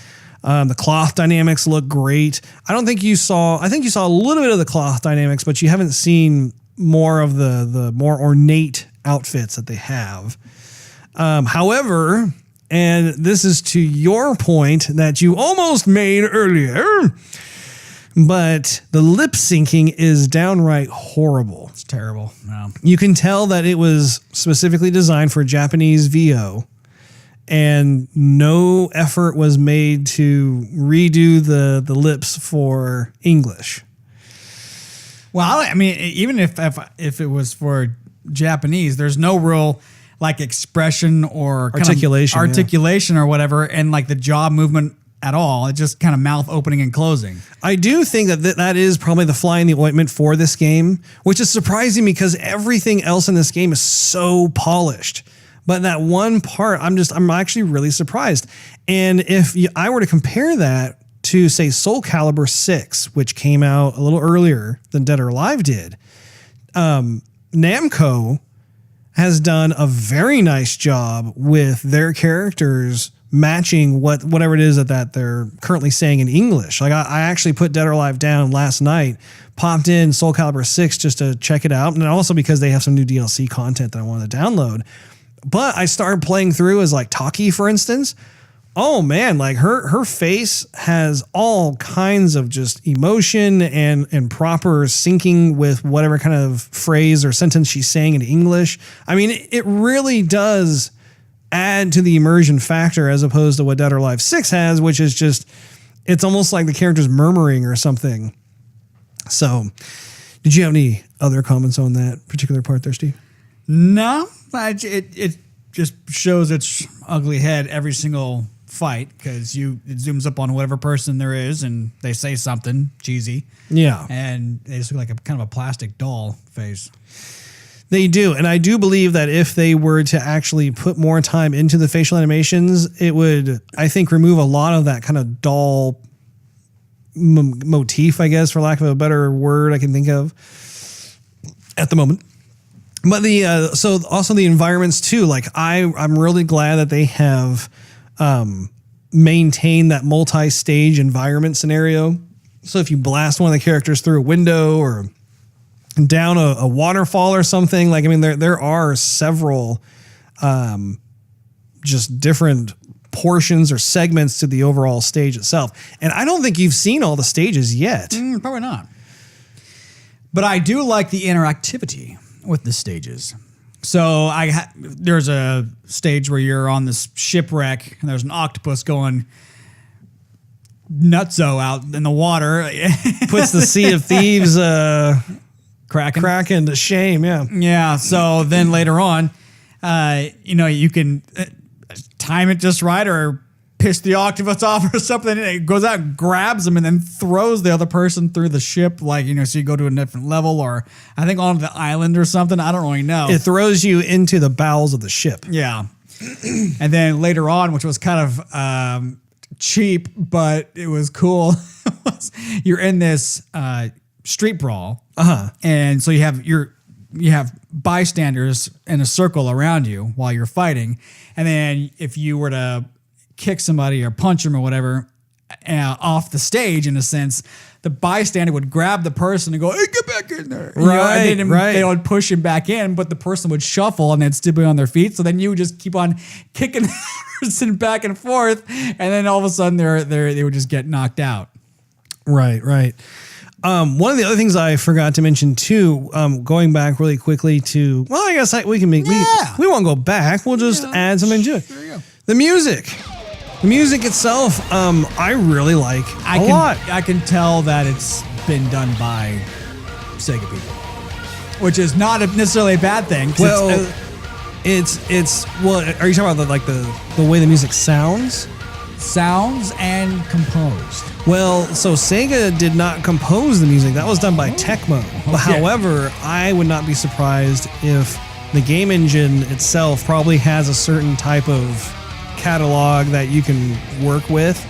The cloth dynamics look great. I think you saw a little bit of the cloth dynamics, but you haven't seen more of the more ornate outfits that they have. However, and this is to your point that you almost made earlier, but the lip syncing is downright horrible. It's terrible. No. You can tell that it was specifically designed for Japanese VO. And no effort was made to redo the lips for English. Well, I mean, even if it was for Japanese, there's no real like expression or articulation or whatever, and like the jaw movement at all. It's just kind of mouth opening and closing. I do think that is probably the fly in the ointment for this game, which is surprising because everything else in this game is so polished. But that one part, I'm actually really surprised. And if I were to compare that to, say, Soul Calibur 6, which came out a little earlier than Dead or Alive did, Namco has done a very nice job with their characters matching whatever it is that they're currently saying in English. Like I actually put Dead or Alive down last night, popped in Soul Calibur 6 just to check it out, and also because they have some new DLC content that I wanted to download. But I started playing through as like Taki, for instance. Oh man, like her face has all kinds of just emotion and proper syncing with whatever kind of phrase or sentence she's saying in English. I mean, it really does add to the immersion factor as opposed to what Dead or Alive 6 has, which is just, it's almost like the character's murmuring or something. So, did you have any other comments on that particular part there, Steve? No, it just shows its ugly head every single fight because it zooms up on whatever person there is and they say something cheesy. Yeah. And they just look like a kind of a plastic doll face. They do. And I do believe that if they were to actually put more time into the facial animations, it would, I think, remove a lot of that kind of doll motif, I guess, for lack of a better word I can think of at the moment. But so also the environments too. Like I'm really glad that they have maintained that multi-stage environment scenario. So if you blast one of the characters through a window or down a waterfall or something, like I mean there are several just different portions or segments to the overall stage itself. And I don't think you've seen all the stages yet. Probably not. But I do like the interactivity with the stages. So there's a stage where you're on this shipwreck and there's an octopus going nutso out in the water. Puts the Sea of Thieves Kraken to shame, yeah. Yeah, so then later on, you can time it just right or piss the octopus off or something. And it goes out and grabs them and then throws the other person through the ship. Like, so you go to a different level or I think on the island or something. I don't really know. It throws you into the bowels of the ship. Yeah. And then later on, which was kind of cheap, but it was cool. You're in this street brawl. Uh-huh. And so you have you have bystanders in a circle around you while you're fighting. And then if you were to kick somebody or punch them or whatever off the stage, in a sense, the bystander would grab the person and go, hey, get back in there. And they would push him back in, but the person would shuffle and they'd still be on their feet. So then you would just keep on kicking the person back and forth. And then all of a sudden they would just get knocked out. Right. One of the other things I forgot to mention too, going back really quickly to, well, I guess we can make, we won't go back. We'll just add something to it. There you go. The music. The music itself, I really like a lot. I can tell that it's been done by Sega people, which is not necessarily a bad thing. Well, it's well. Are you talking about the way the music sounds? Sounds and composed. Well, so Sega did not compose the music. That was done by Tecmo. But however, I would not be surprised if the game engine itself probably has a certain type of catalog that you can work with,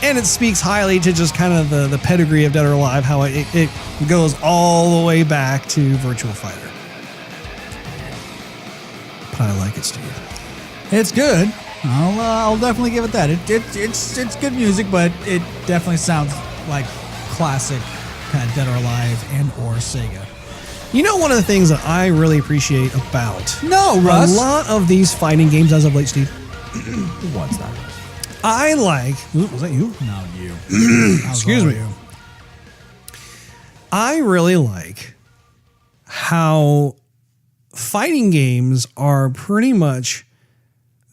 and it speaks highly to just kind of the pedigree of Dead or Alive, how it goes all the way back to Virtua Fighter. But I like it, Steve. It's good. I'll definitely give it that. It's good music, but it definitely sounds like classic kind of Dead or Alive and or Sega. You know, one of the things that I really appreciate about Russ. A lot of these fighting games as of late, Steve. What's that? I like. Was that you? No, you. Excuse me. I really like how fighting games are pretty much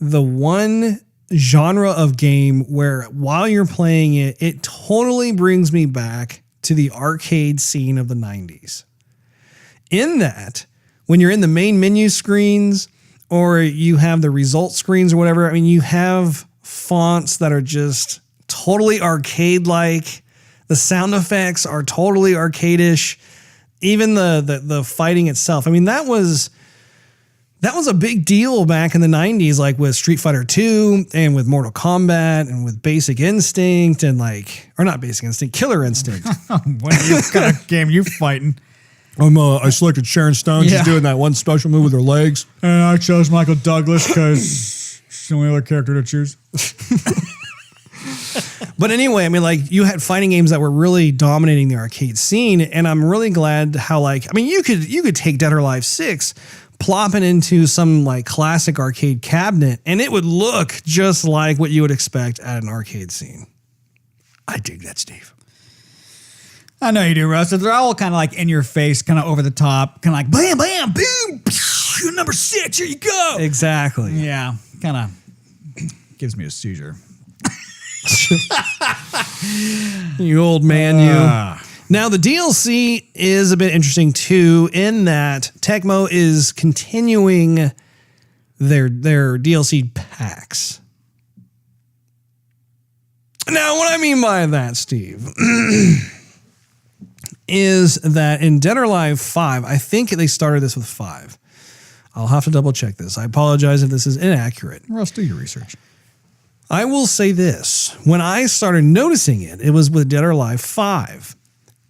the one genre of game where while you're playing it, it totally brings me back to the arcade scene of the 90s. In that, when you're in the main menu screens or you have the result screens or whatever, I mean, you have fonts that are just totally arcade-like. The sound effects are totally arcade-ish. Even the fighting itself. I mean, that was a big deal back in the 90s, like with Street Fighter 2 and with Mortal Kombat and with Basic Instinct and or not Basic Instinct, Killer Instinct. What kind of game you fighting? I selected Sharon Stone. She's doing that one special move with her legs. And I chose Michael Douglas because she's the only other character to choose. But anyway, I mean, you had fighting games that were really dominating the arcade scene, and I'm really glad how you could take Dead or Alive 6, plop it into some classic arcade cabinet, and it would look just like what you would expect at an arcade scene. I dig that, Steve. I know you do, Russ. They're all kind of in your face, kind of over the top, kind of bam, bam, boom, number 6, here you go. Exactly. Yeah, kind of gives me a seizure. You old man, you. Now, the DLC is a bit interesting, too, in that Tecmo is continuing their DLC packs. Now, what I mean by that, Steve, is that in Dead or Alive 5, I think they started this with 5. I'll have to double check this. I apologize if this is inaccurate. Russ, do your research. I will say this. When I started noticing it, it was with Dead or Alive 5.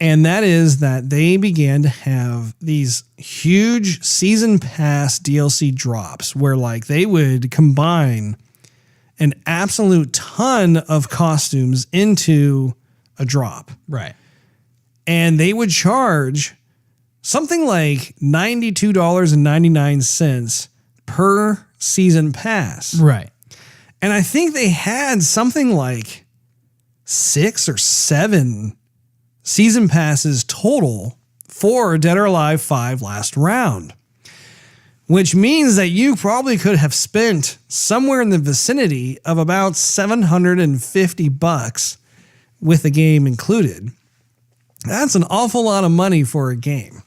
And that is that they began to have these huge season pass DLC drops where they would combine an absolute ton of costumes into a drop. Right. And they would charge something like $92.99 per season pass. Right. And I think they had something like 6 or 7 season passes total for Dead or Alive 5 last round, which means that you probably could have spent somewhere in the vicinity of about $750 with the game included. That's an awful lot of money for a game.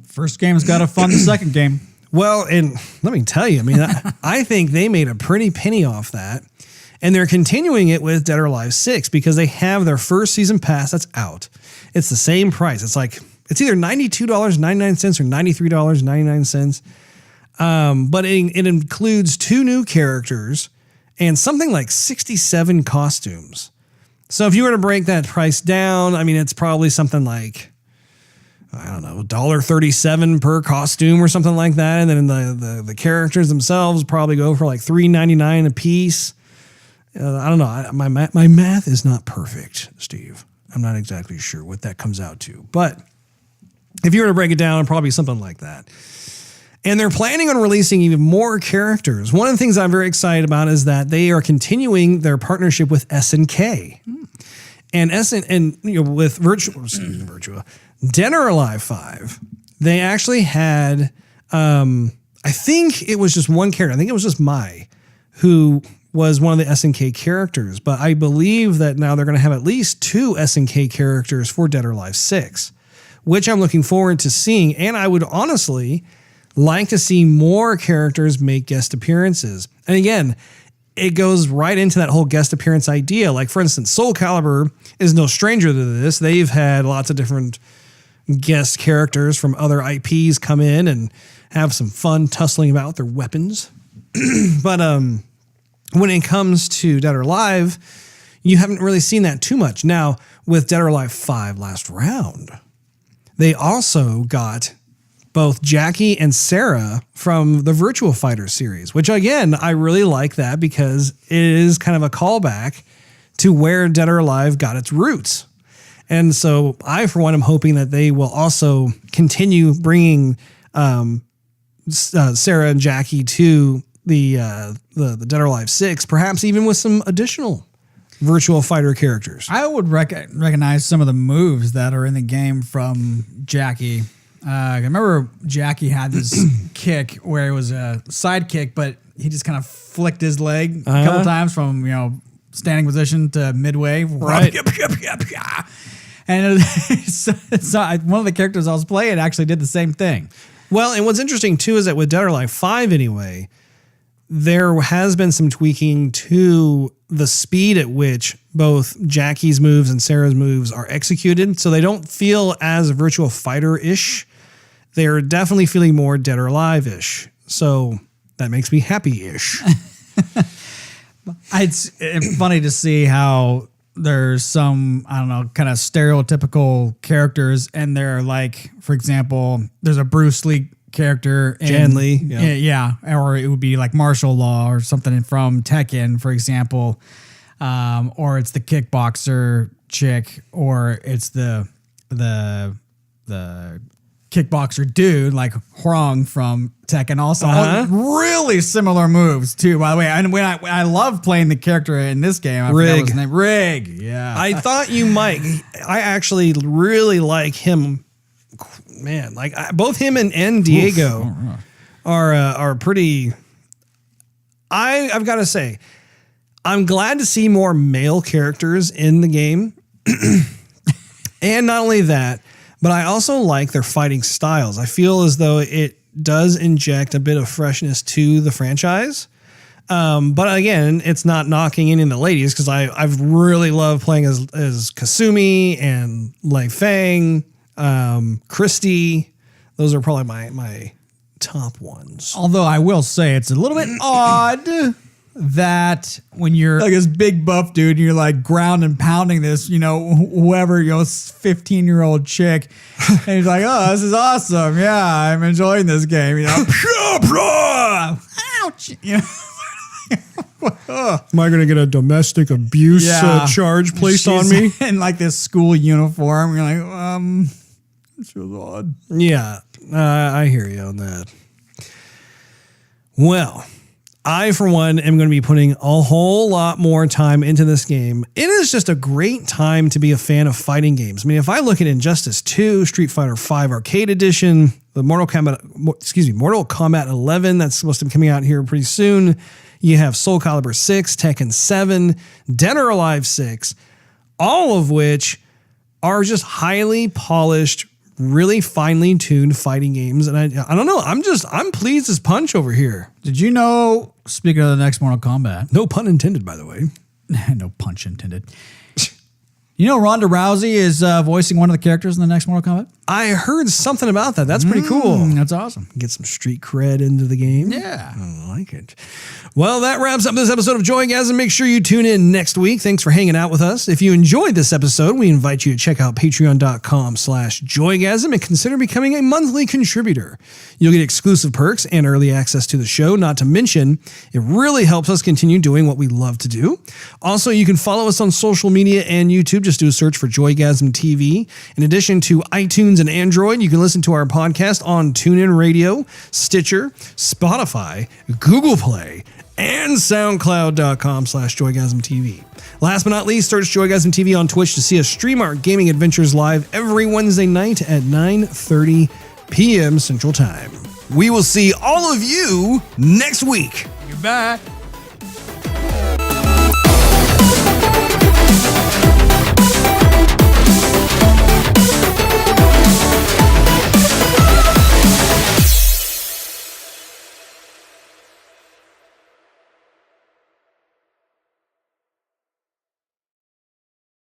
First game's got to fund the second game. Well, and let me tell you, I mean, I think they made a pretty penny off that. And they're continuing it with Dead or Alive 6 because they have their first season pass that's out. It's the same price. It's either $92.99 or $93.99. But it includes 2 new characters and something like 67 costumes. So if you were to break that price down, I mean, it's probably something like I don't know, $1.37 per costume or something like that. And then the characters themselves probably go for like $3.99 a piece. I don't know. My math is not perfect, Steve. I'm not exactly sure what that comes out to. But if you were to break it down, probably something like that. And they're planning on releasing even more characters. One of the things I'm very excited about is that they are continuing their partnership with SNK. And with Virtua, Dead or Alive 5, they actually had, I think it was just one character. I think it was just Mai, who was one of the SNK characters. But I believe that now they're going to have at least 2 SNK characters for Dead or Alive 6, which I'm looking forward to seeing. And I would honestly like to see more characters make guest appearances. And again, it goes right into that whole guest appearance idea. Like, for instance, Soul Calibur is no stranger to this. They've had lots of different guest characters from other IPs come in and have some fun tussling about with their weapons. But when it comes to Dead or Alive, you haven't really seen that too much. Now, with Dead or Alive 5 last round, they also got both Jackie and Sarah from the Virtua Fighter series, which again, I really like that because it is kind of a callback to where Dead or Alive got its roots. And so I, for one, am hoping that they will also continue bringing Sarah and Jackie to the Dead or Alive 6, perhaps even with some additional Virtua Fighter characters. I would recognize some of the moves that are in the game from Jackie. I remember Jackie had this kick where it was a side kick, but he just kind of flicked his leg a couple times from, standing position to midway. Right. And one of the characters I was playing actually did the same thing. Well, and what's interesting too is that with Dead or Alive 5 anyway, there has been some tweaking to the speed at which both Jackie's moves and Sarah's moves are executed. So they don't feel as Virtua Fighter-ish. They're definitely feeling more Dead or Alive-ish. So that makes me happy-ish. It's funny to see how there's some, I don't know, kind of stereotypical characters, and they're like, for example, there's a Bruce Lee character. Jan Lee. Yeah. Or it would be like martial law or something from Tekken, for example. Or it's the kickboxer chick, or it's the kickboxer dude like Huang from Tekken. Also, really similar moves too, by the way. And when I love playing the character in this game, I forgot his name. Rig. Yeah. I thought you might. I actually really like him. Man, like both him and Diego are pretty. I've got to say, I'm glad to see more male characters in the game. And not only that, but I also like their fighting styles. I feel as though it does inject a bit of freshness to the franchise. But again, it's not knocking any of the ladies, because I've really loved playing as Kasumi and Lei Feng, Christy. Those are probably my top ones. Although I will say it's a little bit odd that when you're like this big buff dude, you're like ground and pounding this, whoever, 15-year-old chick, and he's like, oh, this is awesome. Yeah, I'm enjoying this game. Ouch. Am I going to get a domestic abuse charge placed on me? In like this school uniform. You're like, this feels odd. Yeah, I hear you on that. Well, I, for one, am going to be putting a whole lot more time into this game. It is just a great time to be a fan of fighting games. I mean, if I look at Injustice 2, Street Fighter 5 Arcade Edition, the Mortal Kombat 11 that's supposed to be coming out here pretty soon. You have Soul Calibur 6, Tekken 7, Dead or Alive 6, all of which are just highly polished, really finely tuned fighting games. And I don't know, I'm pleased as punch over here. Did you know, speaking of the next Mortal Kombat, No pun intended, by the way. no punch intended. You know, Ronda Rousey is voicing one of the characters in the next Mortal Kombat. I heard something about that. That's pretty cool. That's awesome. Get some street cred into the game. Yeah. I like it. Well, that wraps up this episode of Joygasm. Make sure you tune in next week. Thanks for hanging out with us. If you enjoyed this episode, we invite you to check out patreon.com/Joygasm and consider becoming a monthly contributor. You'll get exclusive perks and early access to the show. Not to mention, it really helps us continue doing what we love to do. Also, you can follow us on social media and YouTube. Just do a search for Joygasm TV. In addition to iTunes and Android, you can listen to our podcast on TuneIn Radio, Stitcher, Spotify, Google Play, and SoundCloud.com/JoygasmTV. Last but not least, search Joygasm TV on Twitch to see us stream our gaming adventures live every Wednesday night at 9:30 p.m. Central Time. We will see all of you next week. Goodbye.